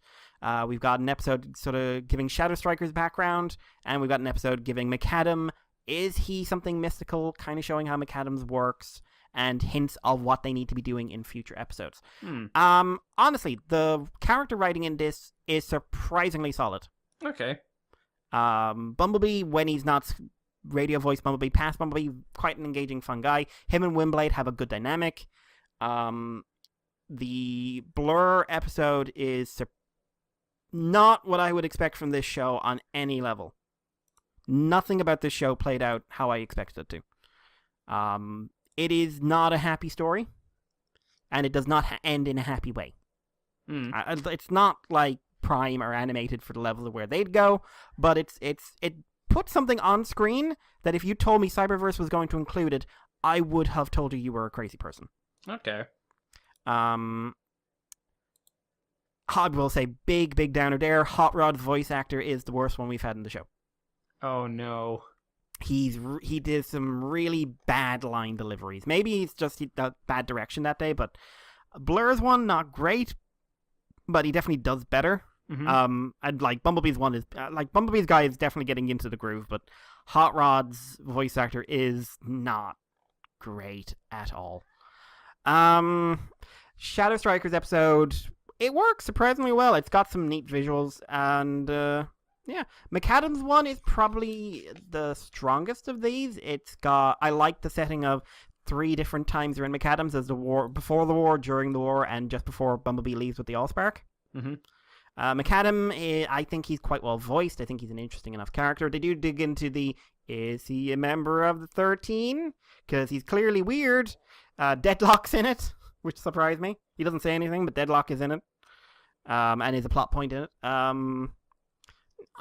We've got an episode sort of giving Shadow Striker's background, and we've got an episode giving McAdam, is he something mystical, kind of showing how McAdams works, and hints of what they need to be doing in future episodes. Honestly, the character writing in this is surprisingly solid. Okay. Bumblebee, when he's not radio voice Bumblebee, past Bumblebee, quite an engaging, fun guy. Him and Windblade have a good dynamic. The Blur episode is not what I would expect from this show on any level. Nothing about this show played out how I expected it to. It is not a happy story, and it does not end in a happy way. It's not like Prime or animated for the levels of where they'd go, but it puts something on screen that if you told me Cyberverse was going to include it, I would have told you were a crazy person. Okay. I will say big downer there. Hot Rod's voice actor is the worst one we've had in the show. Oh no. He did some really bad line deliveries. Maybe it's just a bad direction that day, but Blur's one, not great, but he definitely does better. And like Bumblebee's one is Bumblebee's guy is definitely getting into the groove, but Hot Rod's voice actor is not great at all. Shadow Strikers episode, it works surprisingly well. It's got some neat visuals, and yeah, McAdams one is probably the strongest of these. I like the setting of 3 different times you're in McAdams, as the war, before the war, during the war, and just before Bumblebee leaves with the Allspark. McAdam, I think he's quite well voiced. I think he's an interesting enough character. They do dig into is he a member of the 13? Because he's clearly weird. Deadlock's in it, which surprised me. He doesn't say anything, but Deadlock is in it. And is a plot point in it.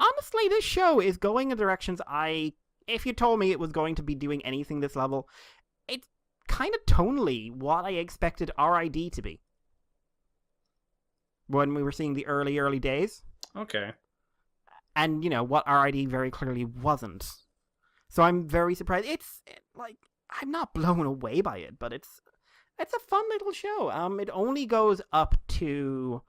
Honestly, this show is going in directions if you told me it was going to be doing anything this level, it's kind of tonally what I expected RID to be. When we were seeing the early days. Okay. And, what RID very clearly wasn't. So I'm very surprised. I'm not blown away by it, but it's a fun little show. It only goes up to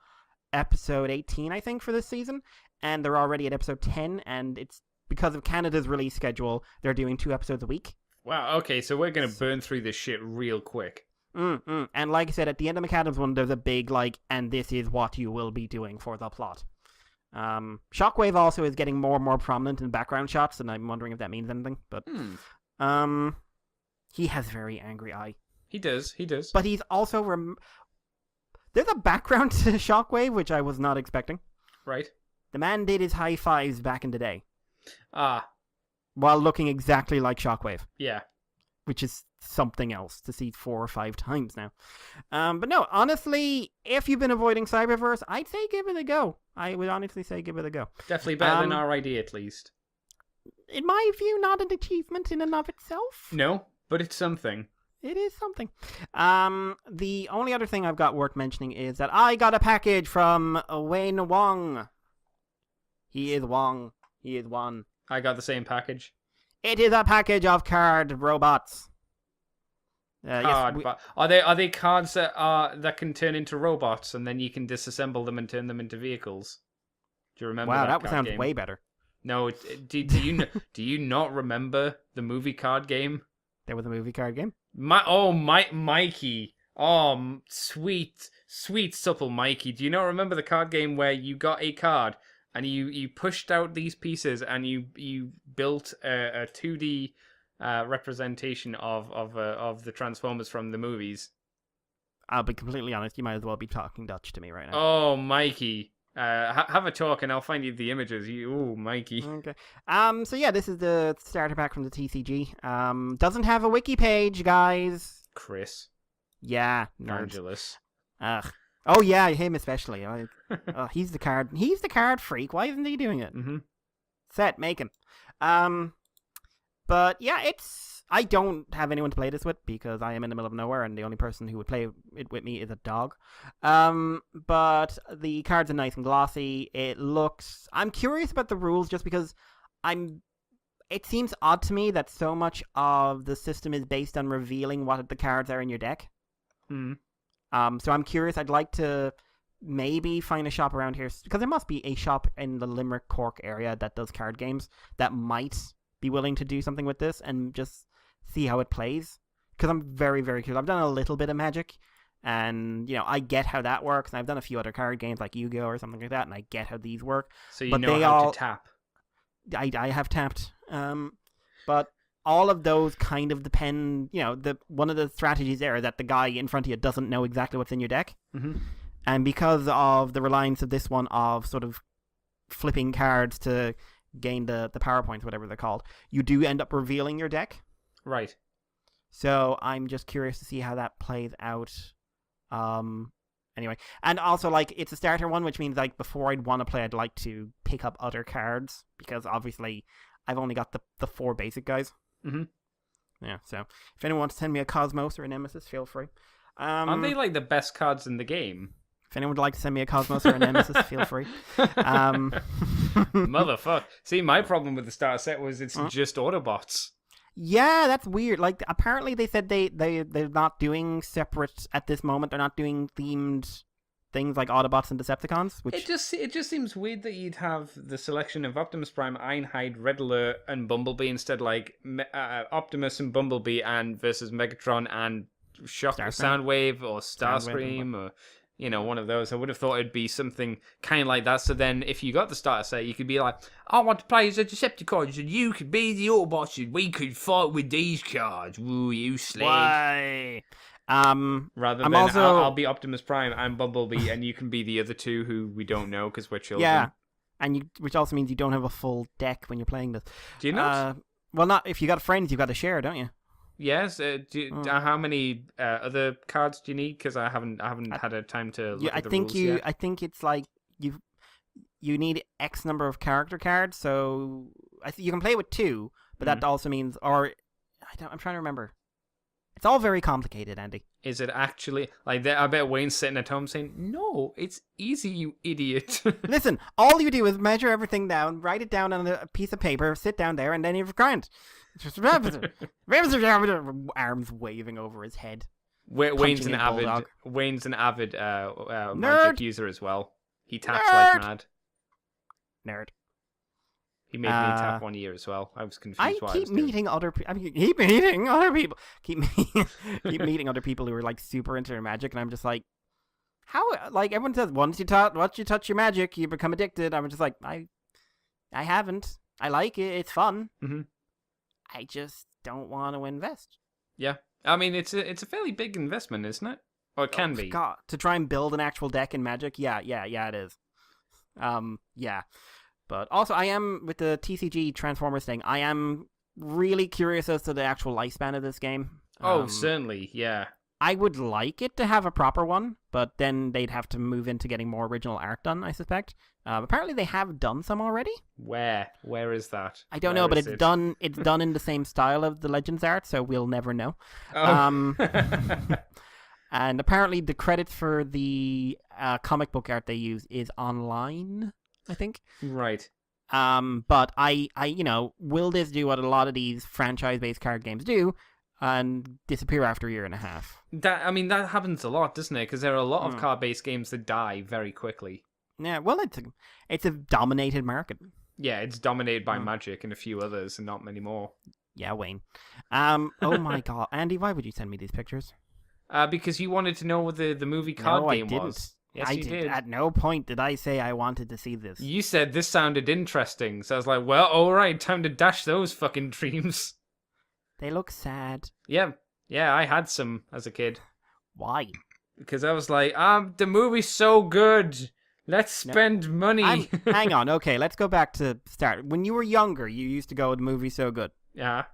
episode 18, I think, for this season. And they're already at episode 10, and it's because of Canada's release schedule, they're doing 2 episodes a week. Wow, okay, so we're going to burn through this shit real quick. And like I said, at the end of McAdams one, there's a big, and this is what you will be doing for the plot. Shockwave also is getting more and more prominent in background shots, and I'm wondering if that means anything, but... He has a very angry eye. He does. But he's also... There's a background to Shockwave, which I was not expecting. Right. The man did his high fives back in the day. While looking exactly like Shockwave. Yeah. Which is something else to see 4 or 5 times now. But no, honestly, if you've been avoiding Cyberverse, I'd say give it a go. I would honestly say give it a go. Definitely better than RID, at least. In my view, not an achievement in and of itself. No, but it's something. It is something. The only other thing I've got worth mentioning is that I got a package from Wayne Wong. He is Wong. He is one. I got the same package. It is a package of card robots. Are they cards that can turn into robots, and then you can disassemble them and turn them into vehicles? Do you remember? Wow, that that sounds game? way better. No, do you not remember the movie card game? There was a movie card game. Mikey. Oh, sweet supple Mikey. Do you not remember the card game where you got a card and you pushed out these pieces and you built a 2D representation of the Transformers from the movies? I'll be completely honest. You might as well be talking Dutch to me right now. Oh, Mikey. Have a talk and I'll find you the images. Mikey. Okay. So yeah, this is the starter pack from the TCG. Doesn't have a wiki page, guys. Chris. Yeah. Angelus. Ugh. Oh yeah, him especially. He's the card freak. Why isn't he doing it? Set, make him. But yeah, I don't have anyone to play this with because I am in the middle of nowhere and the only person who would play it with me is a dog. But the cards are nice and glossy. I'm curious about the rules just because I'm it seems odd to me that so much of the system is based on revealing what the cards are in your deck. Hmm. So I'm curious. I'd like to maybe find a shop around here, because there must be a shop in the Limerick Cork area that does card games that might be willing to do something with this and just see how it plays. Because I'm very, very curious. I've done a little bit of Magic, and I get how that works. And I've done a few other card games like Yu-Gi-Oh or something like that, and I get how these work. So you but know they how all, to tap. I have tapped. But all of those kind of depend. One of the strategies there is that the guy in front of you doesn't know exactly what's in your deck. Mm-hmm. And because of the reliance of this one of sort of flipping cards to gain the power points, whatever they're called, you do end up revealing your deck. Right. So I'm just curious to see how that plays out. Anyway, and also it's a starter one, which means before I'd want to play, I'd like to pick up other cards, because obviously I've only got the 4 basic guys. Mm-hmm. Yeah. So if anyone wants to send me a Cosmos or a Nemesis, feel free. Aren't they the best cards in the game? If anyone would like to send me a Cosmos or a Nemesis, feel free. Motherfuck. See, my problem with the starter set was it's just Autobots. Yeah, that's weird. Apparently they said they're not doing separate at this moment. They're not doing themed things like Autobots and Decepticons. Which it just seems weird that you'd have the selection of Optimus Prime, Ironhide, Red Alert, and Bumblebee instead, Optimus and Bumblebee and versus Megatron and Soundwave or Starscream or one of those. I would have thought it'd be something kind of like that. So then, if you got the starter set, you could be like, I want to play as a Decepticons, and you could be the Autobots, and we could fight with these cards. Woo, you slave. Why? Rather than I'll be Optimus Prime and Bumblebee, and you can be the other two who we don't know because we're children. Yeah, and which also means you don't have a full deck when you're playing this. Do you not? Well, not if you got friends, you've got to share, don't you? Yes. How many other cards do you need? Because I haven't had a time to look at the rules yet. I think it's you need X number of character cards, so you can play with 2, but that also means I'm trying to remember. It's all very complicated, Andy. Is it actually I bet Wayne's sitting at home saying, "No, it's easy, you idiot." Listen, all you do is measure everything down, write it down on a piece of paper, sit down there, and then you've grind. Arms waving over his head. Wayne's an avid Magic user as well. He taps like mad. Nerd. He made me tap 1 year as well. I was confused. I keep meeting other people. Keep meeting other people. Keep meeting other people who are super into their Magic, and I'm just like, how? Everyone says once you touch your Magic, you become addicted. I'm just like, I haven't. I like it. It's fun. Mm-hmm. I just don't want to invest. Yeah, I mean it's a fairly big investment, isn't it? Or it can be. God, to try and build an actual deck in Magic. Yeah, it is. Yeah. But also, I am, with the TCG Transformers thing, I am really curious as to the actual lifespan of this game. Oh, certainly, yeah. I would like it to have a proper one, but then they'd have to move into getting more original art done, I suspect. Apparently they have done some already. Where is that? I don't know, but it's done in the same style of the Legends art, so we'll never know. Oh. And apparently the credits for the comic book art they use is online, I think. Right. But I will this do what a lot of these franchise-based card games do and disappear after a year and a half? That happens a lot, doesn't it? Because there are a lot of card-based games that die very quickly. Yeah, well, it's a dominated market. Yeah, it's dominated by Magic and a few others, and not many more. Yeah, Wayne. Oh my God, Andy, why would you send me these pictures? Because you wanted to know what the movie card game was. Yes, you did. At no point did I say I wanted to see this. You said this sounded interesting, so I was like, well, all right, time to dash those fucking dreams. They look sad. Yeah, I had some as a kid. Why? Because I was like, the movie's so good. Let's spend money. Hang on, okay, let's go back to start. When you were younger, you used to go, the movie's so good. Yeah.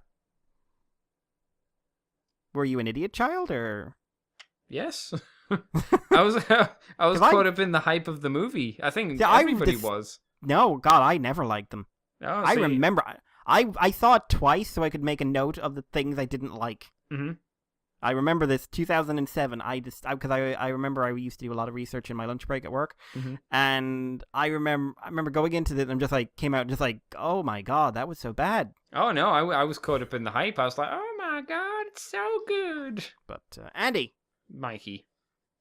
Were you an idiot child, or...? Yes. I was caught up in the hype of the movie. I think everybody was. No, God, I never liked them. Oh, I remember... I saw it twice so I could make a note of the things I didn't like. Mm-hmm. I remember this 2007. Because I remember I used to do a lot of research in my lunch break at work, and I remember going into it and I'm just like came out just like, oh my god, that was so bad. Oh no, I was caught up in the hype. I was like, oh my god, it's so good. But Andy, Mikey,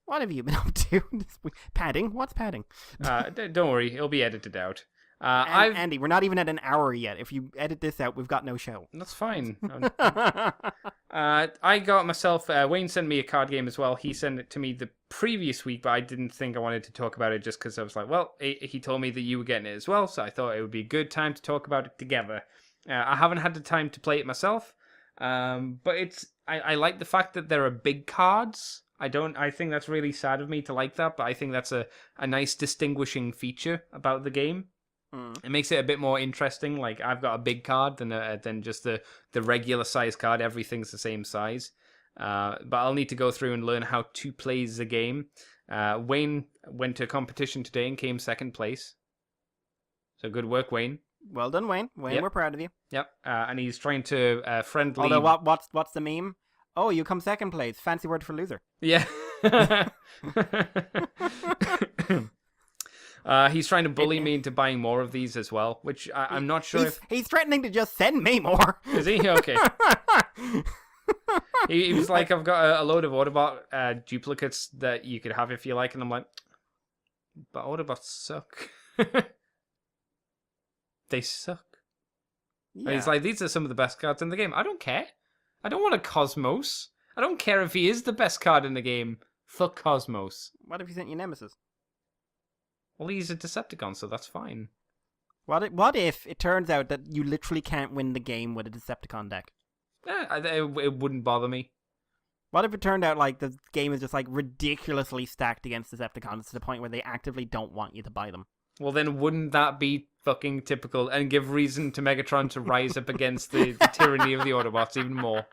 what have you been up to this week? Padding? What's padding? don't worry, it'll be edited out. Andy, we're not even at an hour yet. If you edit this out, we've got no show. That's fine. I got myself. Wayne sent me a card game as well. He sent it to me the previous week, but I didn't think I wanted to talk about it just because I was like, well, he told me that you were getting it as well, so I thought it would be a good time to talk about it together. I haven't had the time to play it myself, but I like the fact that there are big cards. I think that's really sad of me to like that, but I think that's a nice distinguishing feature about the game. It makes it a bit more interesting. Like, I've got a big card than just the regular size card. Everything's the same size. But I'll need to go through and learn how to play the game. Wayne went to a competition today and came second place. So good work, Wayne. Well done, Wayne. Wayne, we're proud of you. Yep. And he's trying to friendly... Although, what's the meme? Oh, you come second place. Fancy word for loser. Yeah. He's trying to bully me into buying more of these as well, which I'm not sure He's threatening to just send me more. Is he? Okay. he was like, I've got a load of Autobot duplicates that you could have if you like, and I'm like, but Autobots suck. They suck. Yeah. And he's like, these are some of the best cards in the game. I don't care. I don't want a Cosmos. I don't care if he is the best card in the game. Fuck Cosmos. What if he sent you Nemesis? Well, he's a Decepticon, so that's fine. What if it turns out that you literally can't win the game with a Decepticon deck? It wouldn't bother me. What if it turned out like the game is just like ridiculously stacked against Decepticons to the point where they actively don't want you to buy them? Well, then wouldn't that be fucking typical and give reason to Megatron to rise up against the tyranny of the Autobots even more?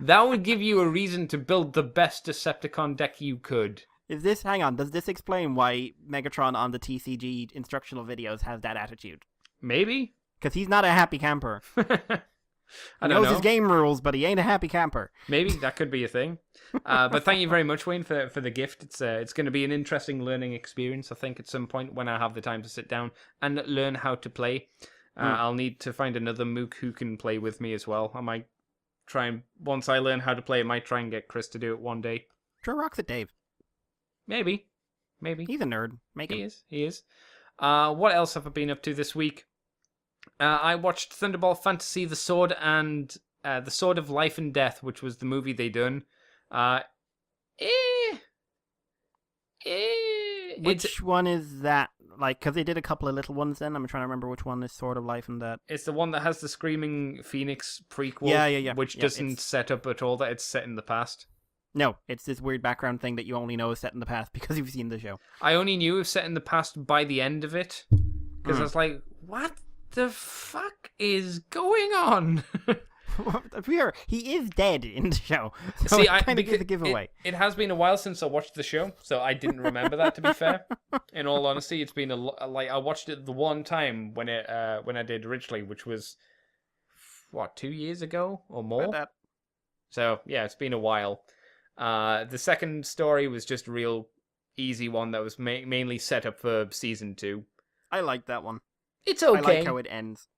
That would give you a reason to build the best Decepticon deck you could. Hang on, does this explain why Megatron on the TCG instructional videos has that attitude? Maybe. Because he's not a happy camper. I don't know. He knows his game rules, but he ain't a happy camper. Maybe, that could be a thing. But thank you very much, Wayne, for the gift. It's going to be an interesting learning experience, I think, at some point when I have the time to sit down and learn how to play. I'll need to find another mook who can play with me as well. I might try and, once I learn how to play, I might try and get Chris to do it one day. Throw rocks at Dave. Maybe. He's a nerd. He is. What else have I been up to this week? I watched Thunderball Fantasy: The Sword of Life and Death, which was the movie they done. Which one is that? Like, because they did a couple of little ones. Then I'm trying to remember which one is Sword of Life and Death. It's the one that has the Screaming Phoenix prequel. Yeah. Which doesn't set up at all that it's set in the past. No, it's this weird background thing that you only know is set in the past because you've seen the show. I only knew it was set in the past by the end of it. Because I was like, what the fuck is going on? He is dead in the show. So See, it kind of gives a giveaway. It has been a while since I watched the show, so I didn't remember that, to be fair. In all honesty, it's been I watched it the one time when I did originally, which was, 2 years ago or more? That. So, yeah, it's been a while. The second story was just a real easy one that was mainly set up for season 2. I like that one. It's okay. I like how it ends.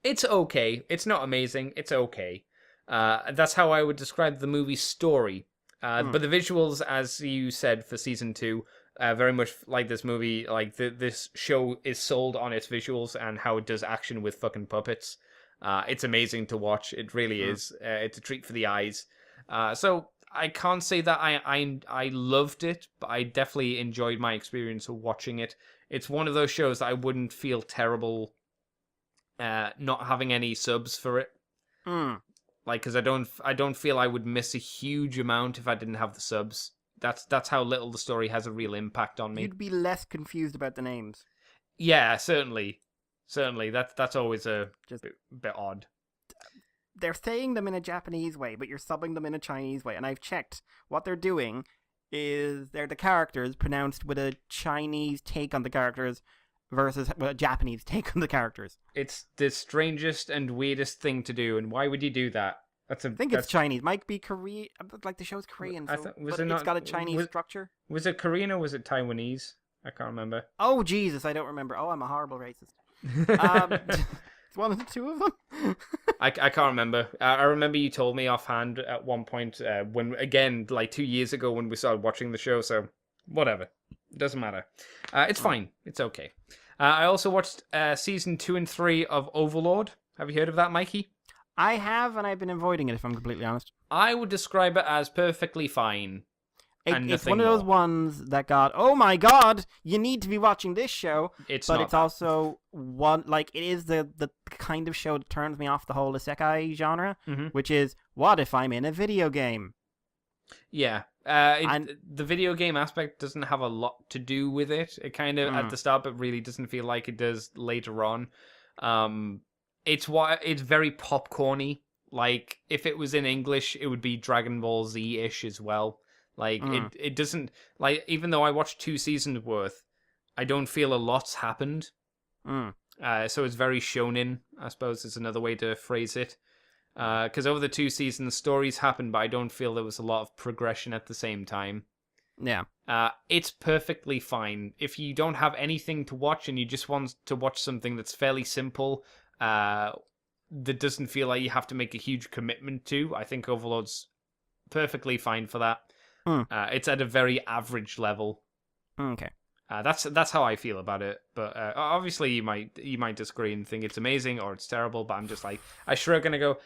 It's okay. It's not amazing. It's okay. That's how I would describe the movie's story. But the visuals, as you said, for season 2, very much like this movie. Like this show is sold on its visuals and how it does action with fucking puppets. It's amazing to watch. It really is. It's a treat for the eyes. So I can't say that I loved it, but I definitely enjoyed my experience of watching it. It's one of those shows that I wouldn't feel terrible not having any subs for it. Like, because I don't feel I would miss a huge amount if I didn't have the subs. That's how little the story has a real impact on me. You'd be less confused about the names. Yeah, certainly. That's always just a bit odd. They're saying them in a Japanese way, but you're subbing them in a Chinese way. And I've checked. What they're doing is they're the characters pronounced with a Chinese take on the characters versus a Japanese take on the characters. It's the strangest and weirdest thing to do, and why would you do that? That's a. I think it's Chinese. Might be Korean. Like the show's Korean, I so thought- was but it not- it's got a Chinese structure. Was it Korean or was it Taiwanese? I can't remember. Oh Jesus, I don't remember. Oh, I'm a horrible racist. It's one of the two of them. I can't remember. I remember you told me offhand at one point when, again, like 2 years ago when we started watching the show, so whatever. It doesn't matter. It's fine. It's okay. I also watched season 2 and 3 of Overlord. Have you heard of that, Mikey? I have, and I've been avoiding it, if I'm completely honest. I would describe it as perfectly fine. It's one of those ones that got, oh my god, you need to be watching this show. It's also one, like, it is the kind of show that turns me off the whole isekai genre, which is, what if I'm in a video game? Yeah. The video game aspect doesn't have a lot to do with it. It kind of, at the start, but really doesn't feel like it does later on. It's very popcorny. Like, if it was in English, it would be Dragon Ball Z-ish as well. Like, it doesn't... Like, even though I watched 2 seasons worth, I don't feel a lot's happened. So it's very shonen, I suppose is another way to phrase it. Because over the 2 seasons, stories happen, but I don't feel there was a lot of progression at the same time. Yeah. It's perfectly fine. If you don't have anything to watch and you just want to watch something that's fairly simple, that doesn't feel like you have to make a huge commitment to, I think Overlord's perfectly fine for that. It's at a very average level. Okay. That's how I feel about it. But obviously you might disagree and think it's amazing or it's terrible. But I'm just like, I shrug and I go,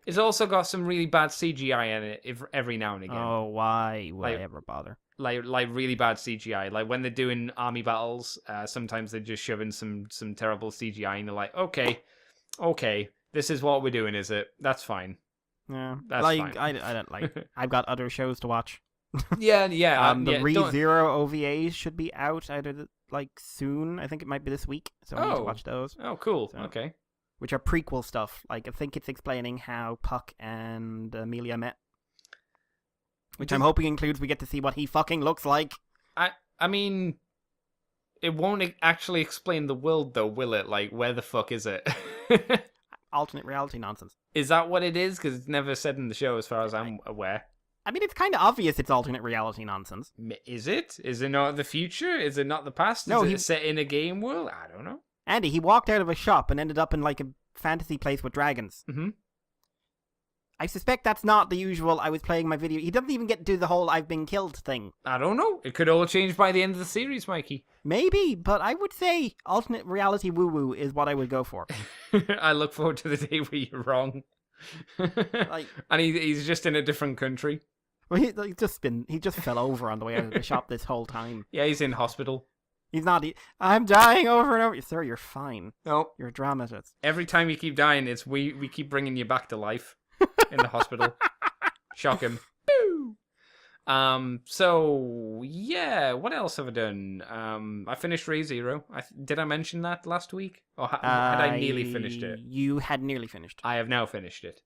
It's also got some really bad CGI in it every now and again. Oh, why would I ever bother? Like really bad CGI. Like when they're doing army battles, sometimes they just shove in some terrible CGI and they're like, okay, this is what we're doing, is it? That's fine. Yeah, that's like fine. I don't like. I've got other shows to watch. Yeah. The Yeah, ReZero OVAs should be out either soon. I think it might be this week, so I need to watch those. Oh, cool. So, okay. Which are prequel stuff. Like I think it's explaining how Puck and Amelia met. Which I'm hoping includes we get to see what he fucking looks like. I mean, it won't actually explain the world though, will it? Like, where the fuck is it? Alternate reality nonsense. Is that what it is? Because it's never said in the show, as far as I'm aware. I mean, it's kind of obvious it's alternate reality nonsense. Is it? Is it not the future? Is it not the past? No, is it set in a game world? I don't know. Andy, he walked out of a shop and ended up in like a fantasy place with dragons. Mm-hmm. I suspect that's not the usual, I was playing my video. He doesn't even get to do the whole I've been killed thing. I don't know. It could all change by the end of the series, Mikey. Maybe, but I would say alternate reality woo-woo is what I would go for. I look forward to the day where you're wrong. And he's just in a different country. Well, he just fell over on the way out of the shop this whole time. Yeah, he's in hospital. He's not. I'm dying over and over. Sir, you're fine. No, you're a dramatist. Every time you keep dying, it's we keep bringing you back to life in the hospital. Shock him. So yeah, what else have I done? I finished ReZero. Did I mention that last week, or had I nearly finished it? You had nearly finished. I have now finished it.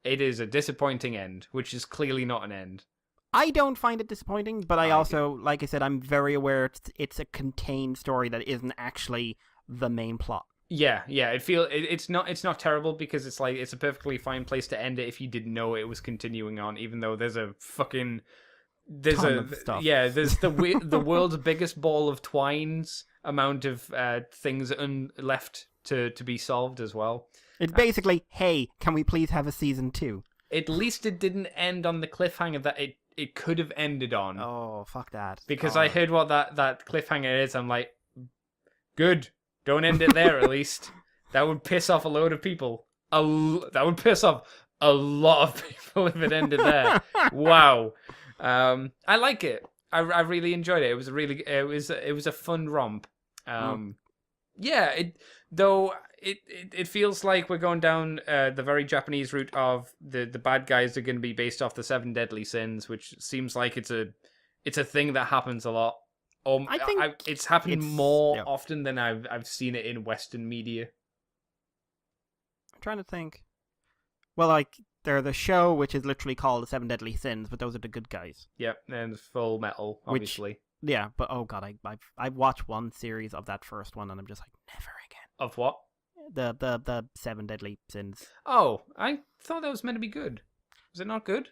It is a disappointing end, which is clearly not an end. I don't find it disappointing, but I also, like I said, I'm very aware it's a contained story that isn't actually the main plot. Yeah. It's not terrible because it's like it's a perfectly fine place to end it if you didn't know it was continuing on, even though there's the world's biggest ball of twines amount of things left to be solved as well. It's basically, hey, can we please have a season 2? At least it didn't end on the cliffhanger that it could have ended on. Oh, fuck that. Because I heard what that cliffhanger is. I'm like, good. Don't end it there, at least. That would piss off a load of people. That would piss off a lot of people if it ended there. Wow. I like it. I really enjoyed it. It was a fun romp. Yeah, it feels like we're going down the very Japanese route of the bad guys are going to be based off the 7 deadly sins, which seems like it's a thing that happens a lot. I think it's happened more often than I've seen it in Western media. I'm trying to think. Well, like they're the show, which is literally called the 7 Deadly Sins, but those are the good guys. Yep, and Full Metal, obviously. Yeah, but oh god, I've watched one series of that first one, and I'm just like, never again. Of what? The seven deadly sins. Oh, I thought that was meant to be good. Was it not good?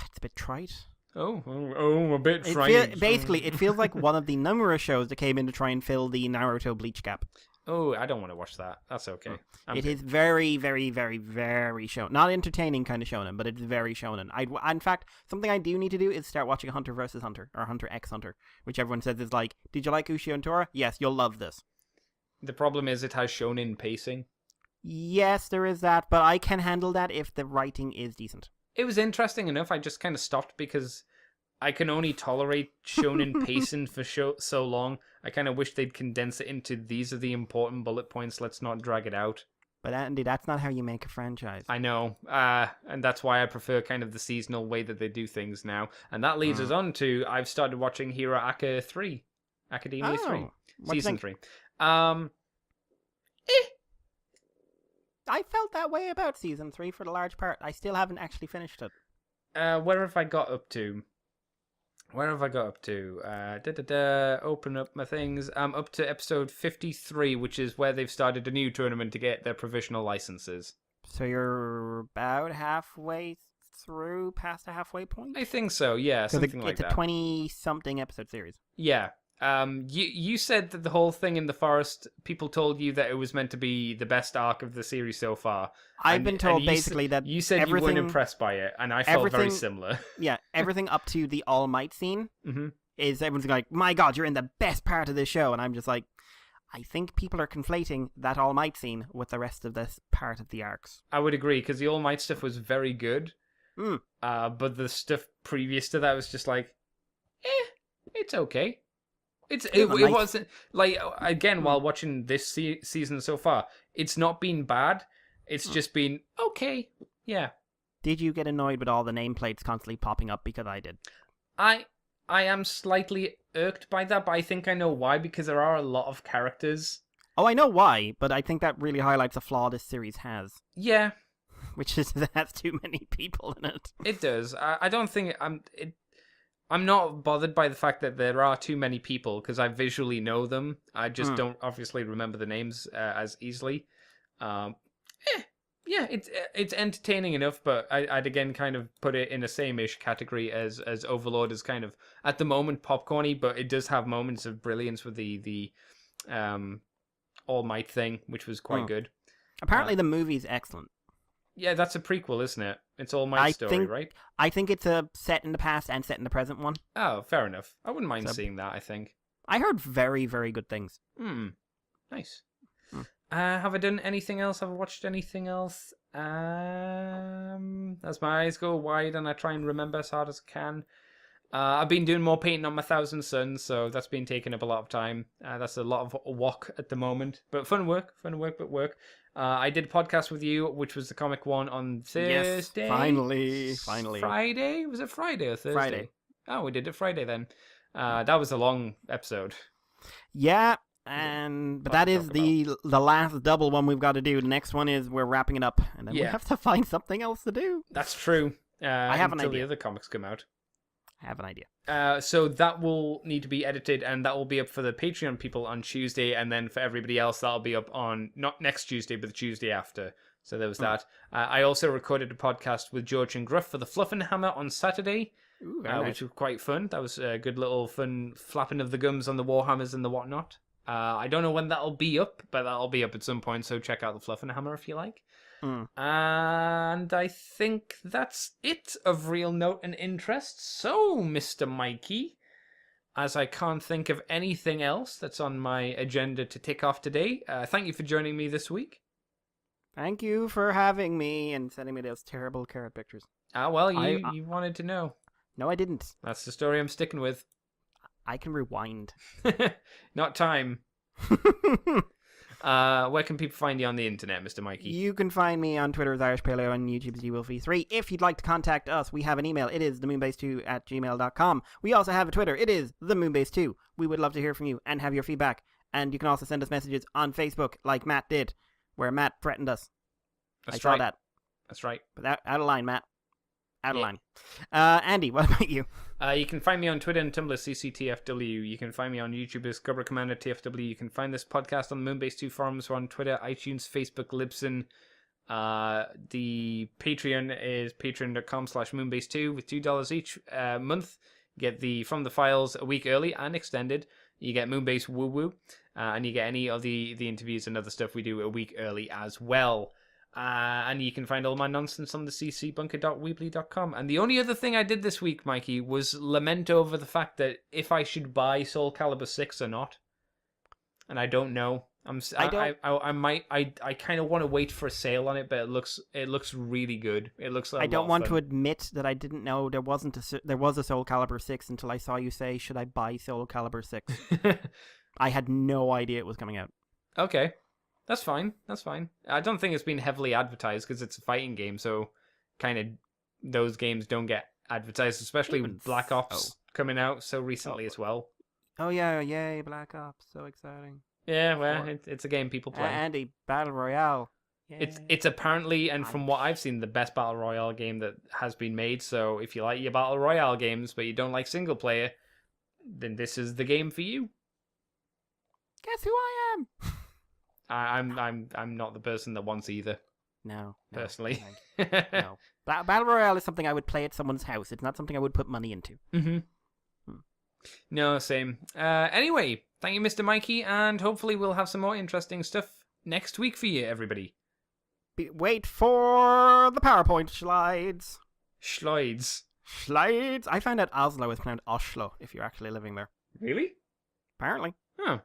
It's a bit trite. A bit trite. Basically, it feels like one of the numerous shows that came in to try and fill the Naruto Bleach gap. Oh, I don't want to watch that. That's okay. It is very, very, very, very shonen. Not entertaining kind of shonen, but it's very shonen. In fact, something I do need to do is start watching Hunter vs. Hunter, or Hunter x Hunter, which everyone says is like, did you like Ushio and Tora? Yes, you'll love this. The problem is it has shonen pacing. Yes, there is that, but I can handle that if the writing is decent. It was interesting enough. I just kind of stopped because I can only tolerate shonen pacing for so long. I kind of wish they'd condense it into these are the important bullet points. Let's not drag it out. But Andy, that's not how you make a franchise. I know, and that's why I prefer kind of the seasonal way that they do things now. And that leads us on to I've started watching Hero Academia 3, Season 3. I felt that way about Season 3 for the large part. I still haven't actually finished it. Where have I got up to? Open up my things. I'm up to episode 53, which is where they've started a new tournament to get their provisional licenses. So you're about halfway through, past the halfway point? I think so, yeah, something like that. It's a 20-something episode series. Yeah. You said that the whole thing in the forest, people told you that it was meant to be the best arc of the series so far. I've been told basically that you said you weren't impressed by it, and I felt very similar. Yeah, everything up to the All Might scene is everyone's like, my God, you're in the best part of this show, and I'm just like, I think people are conflating that All Might scene with the rest of this part of the arcs. I would agree, because the All Might stuff was very good, but the stuff previous to that was just like, it's okay. It wasn't like, again, while watching this season so far, it's not been bad. It's just been okay. Yeah. Did you get annoyed with all the nameplates constantly popping up? Because I did. I am slightly irked by that, but I think I know why, because there are a lot of characters. Oh, I know why, but I think that really highlights a flaw this series has. Yeah. Which is that it has too many people in it. It does. I don't think I'm not bothered by the fact that there are too many people, because I visually know them. I just don't obviously remember the names as easily. Yeah, it's entertaining enough, but I'd again kind of put it in the same-ish category as Overlord is kind of, at the moment, popcorny, but it does have moments of brilliance with the All Might thing, which was quite good. Apparently the movie's excellent. Yeah, that's a prequel, isn't it? It's All Might's story, right? I think it's a set in the past and set in the present one. Oh, fair enough. I wouldn't mind seeing that, I think. I heard very, very good things. Nice. Have I done anything else? Have I watched anything else? As my eyes go wide and I try and remember as hard as I can. I've been doing more painting on my Thousand Suns, so that's been taking up a lot of time. That's a lot of walk at the moment, but fun work, but work. I did a podcast with you, which was the comic one on Thursday. Yes, finally. Friday? Was it Friday or Thursday? Friday. Oh, we did it Friday then. That was a long episode. Yeah, but that is the last double one we've got to do. The next one is we're wrapping it up, and then we have to find something else to do. That's true. I have an idea. Until the other comics come out. I have an idea. So that will need to be edited, and that will be up for the Patreon people on Tuesday, and then for everybody else, that'll be up on not next Tuesday, but the Tuesday after. So there was that. I also recorded a podcast with George and Gruff for the Fluff and Hammer on Saturday, which was quite fun. That was a good little fun flapping of the gums on the Warhammers and the whatnot. I don't know when that'll be up, but that'll be up at some point, so check out the Fluff and Hammer if you like. And I think that's it of real note and interest. So, Mr. Mikey, as I can't think of anything else that's on my agenda to tick off today, thank you for joining me this week. Thank you for having me and sending me those terrible carrot pictures. Well, you wanted to know. No, I didn't. That's the story I'm sticking with. I can rewind. Not time. Where can people find you on the internet, Mr. Mikey? You can find me on Twitter as Irish Paleo and YouTube as GWolfie3. If you'd like to contact us, we have an email. It is themoonbase2@gmail.com. We also have a Twitter. It is themoonbase2. We would love to hear from you and have your feedback. And you can also send us messages on Facebook like Matt did, where Matt threatened us. I saw that. That's right. But out of line, Matt. Out of line. Andy, what about you? You can find me on Twitter and Tumblr, CCTFW. You can find me on YouTube as Cobra Commander TFW. You can find this podcast on the Moonbase 2 forums or on Twitter, iTunes, Facebook, Libsyn. The Patreon is patreon.com/moonbase2 with $2 each month. You get the From the Files a week early and extended. You get Moonbase Woo Woo, and you get any of the interviews and other stuff we do a week early as well. And you can find all my nonsense on the ccbunker.weebly.com. And the only other thing I did this week, Mikey, was lament over the fact that if I should buy Soul Calibur 6 or not. And I don't know. I might. I kind of want to wait for a sale on it, but it looks really good. It looks like I don't want to admit that I didn't know there was a Soul Calibur 6 until I saw you say, "Should I buy Soul Calibur 6?" I had no idea it was coming out. Okay. That's fine. I don't think it's been heavily advertised because it's a fighting game, so kind of those games don't get advertised, especially with Black Ops coming out so recently as well. Oh yeah, yay, Black Ops, so exciting. Yeah, well, it's a game people play. Andy, Battle Royale. Yay. It's apparently, and from what I've seen, the best Battle Royale game that has been made, so if you like your Battle Royale games but you don't like single player, then this is the game for you. Guess who I am? I'm not the person that wants either. No, personally. No. Battle Royale is something I would play at someone's house. It's not something I would put money into. Mm-hmm. No, same. Anyway, thank you, Mr. Mikey, and hopefully we'll have some more interesting stuff next week for you, everybody. Wait for the PowerPoint slides. Slides. I found out Oslo is pronounced Oslo if you're actually living there. Really? Apparently. Huh.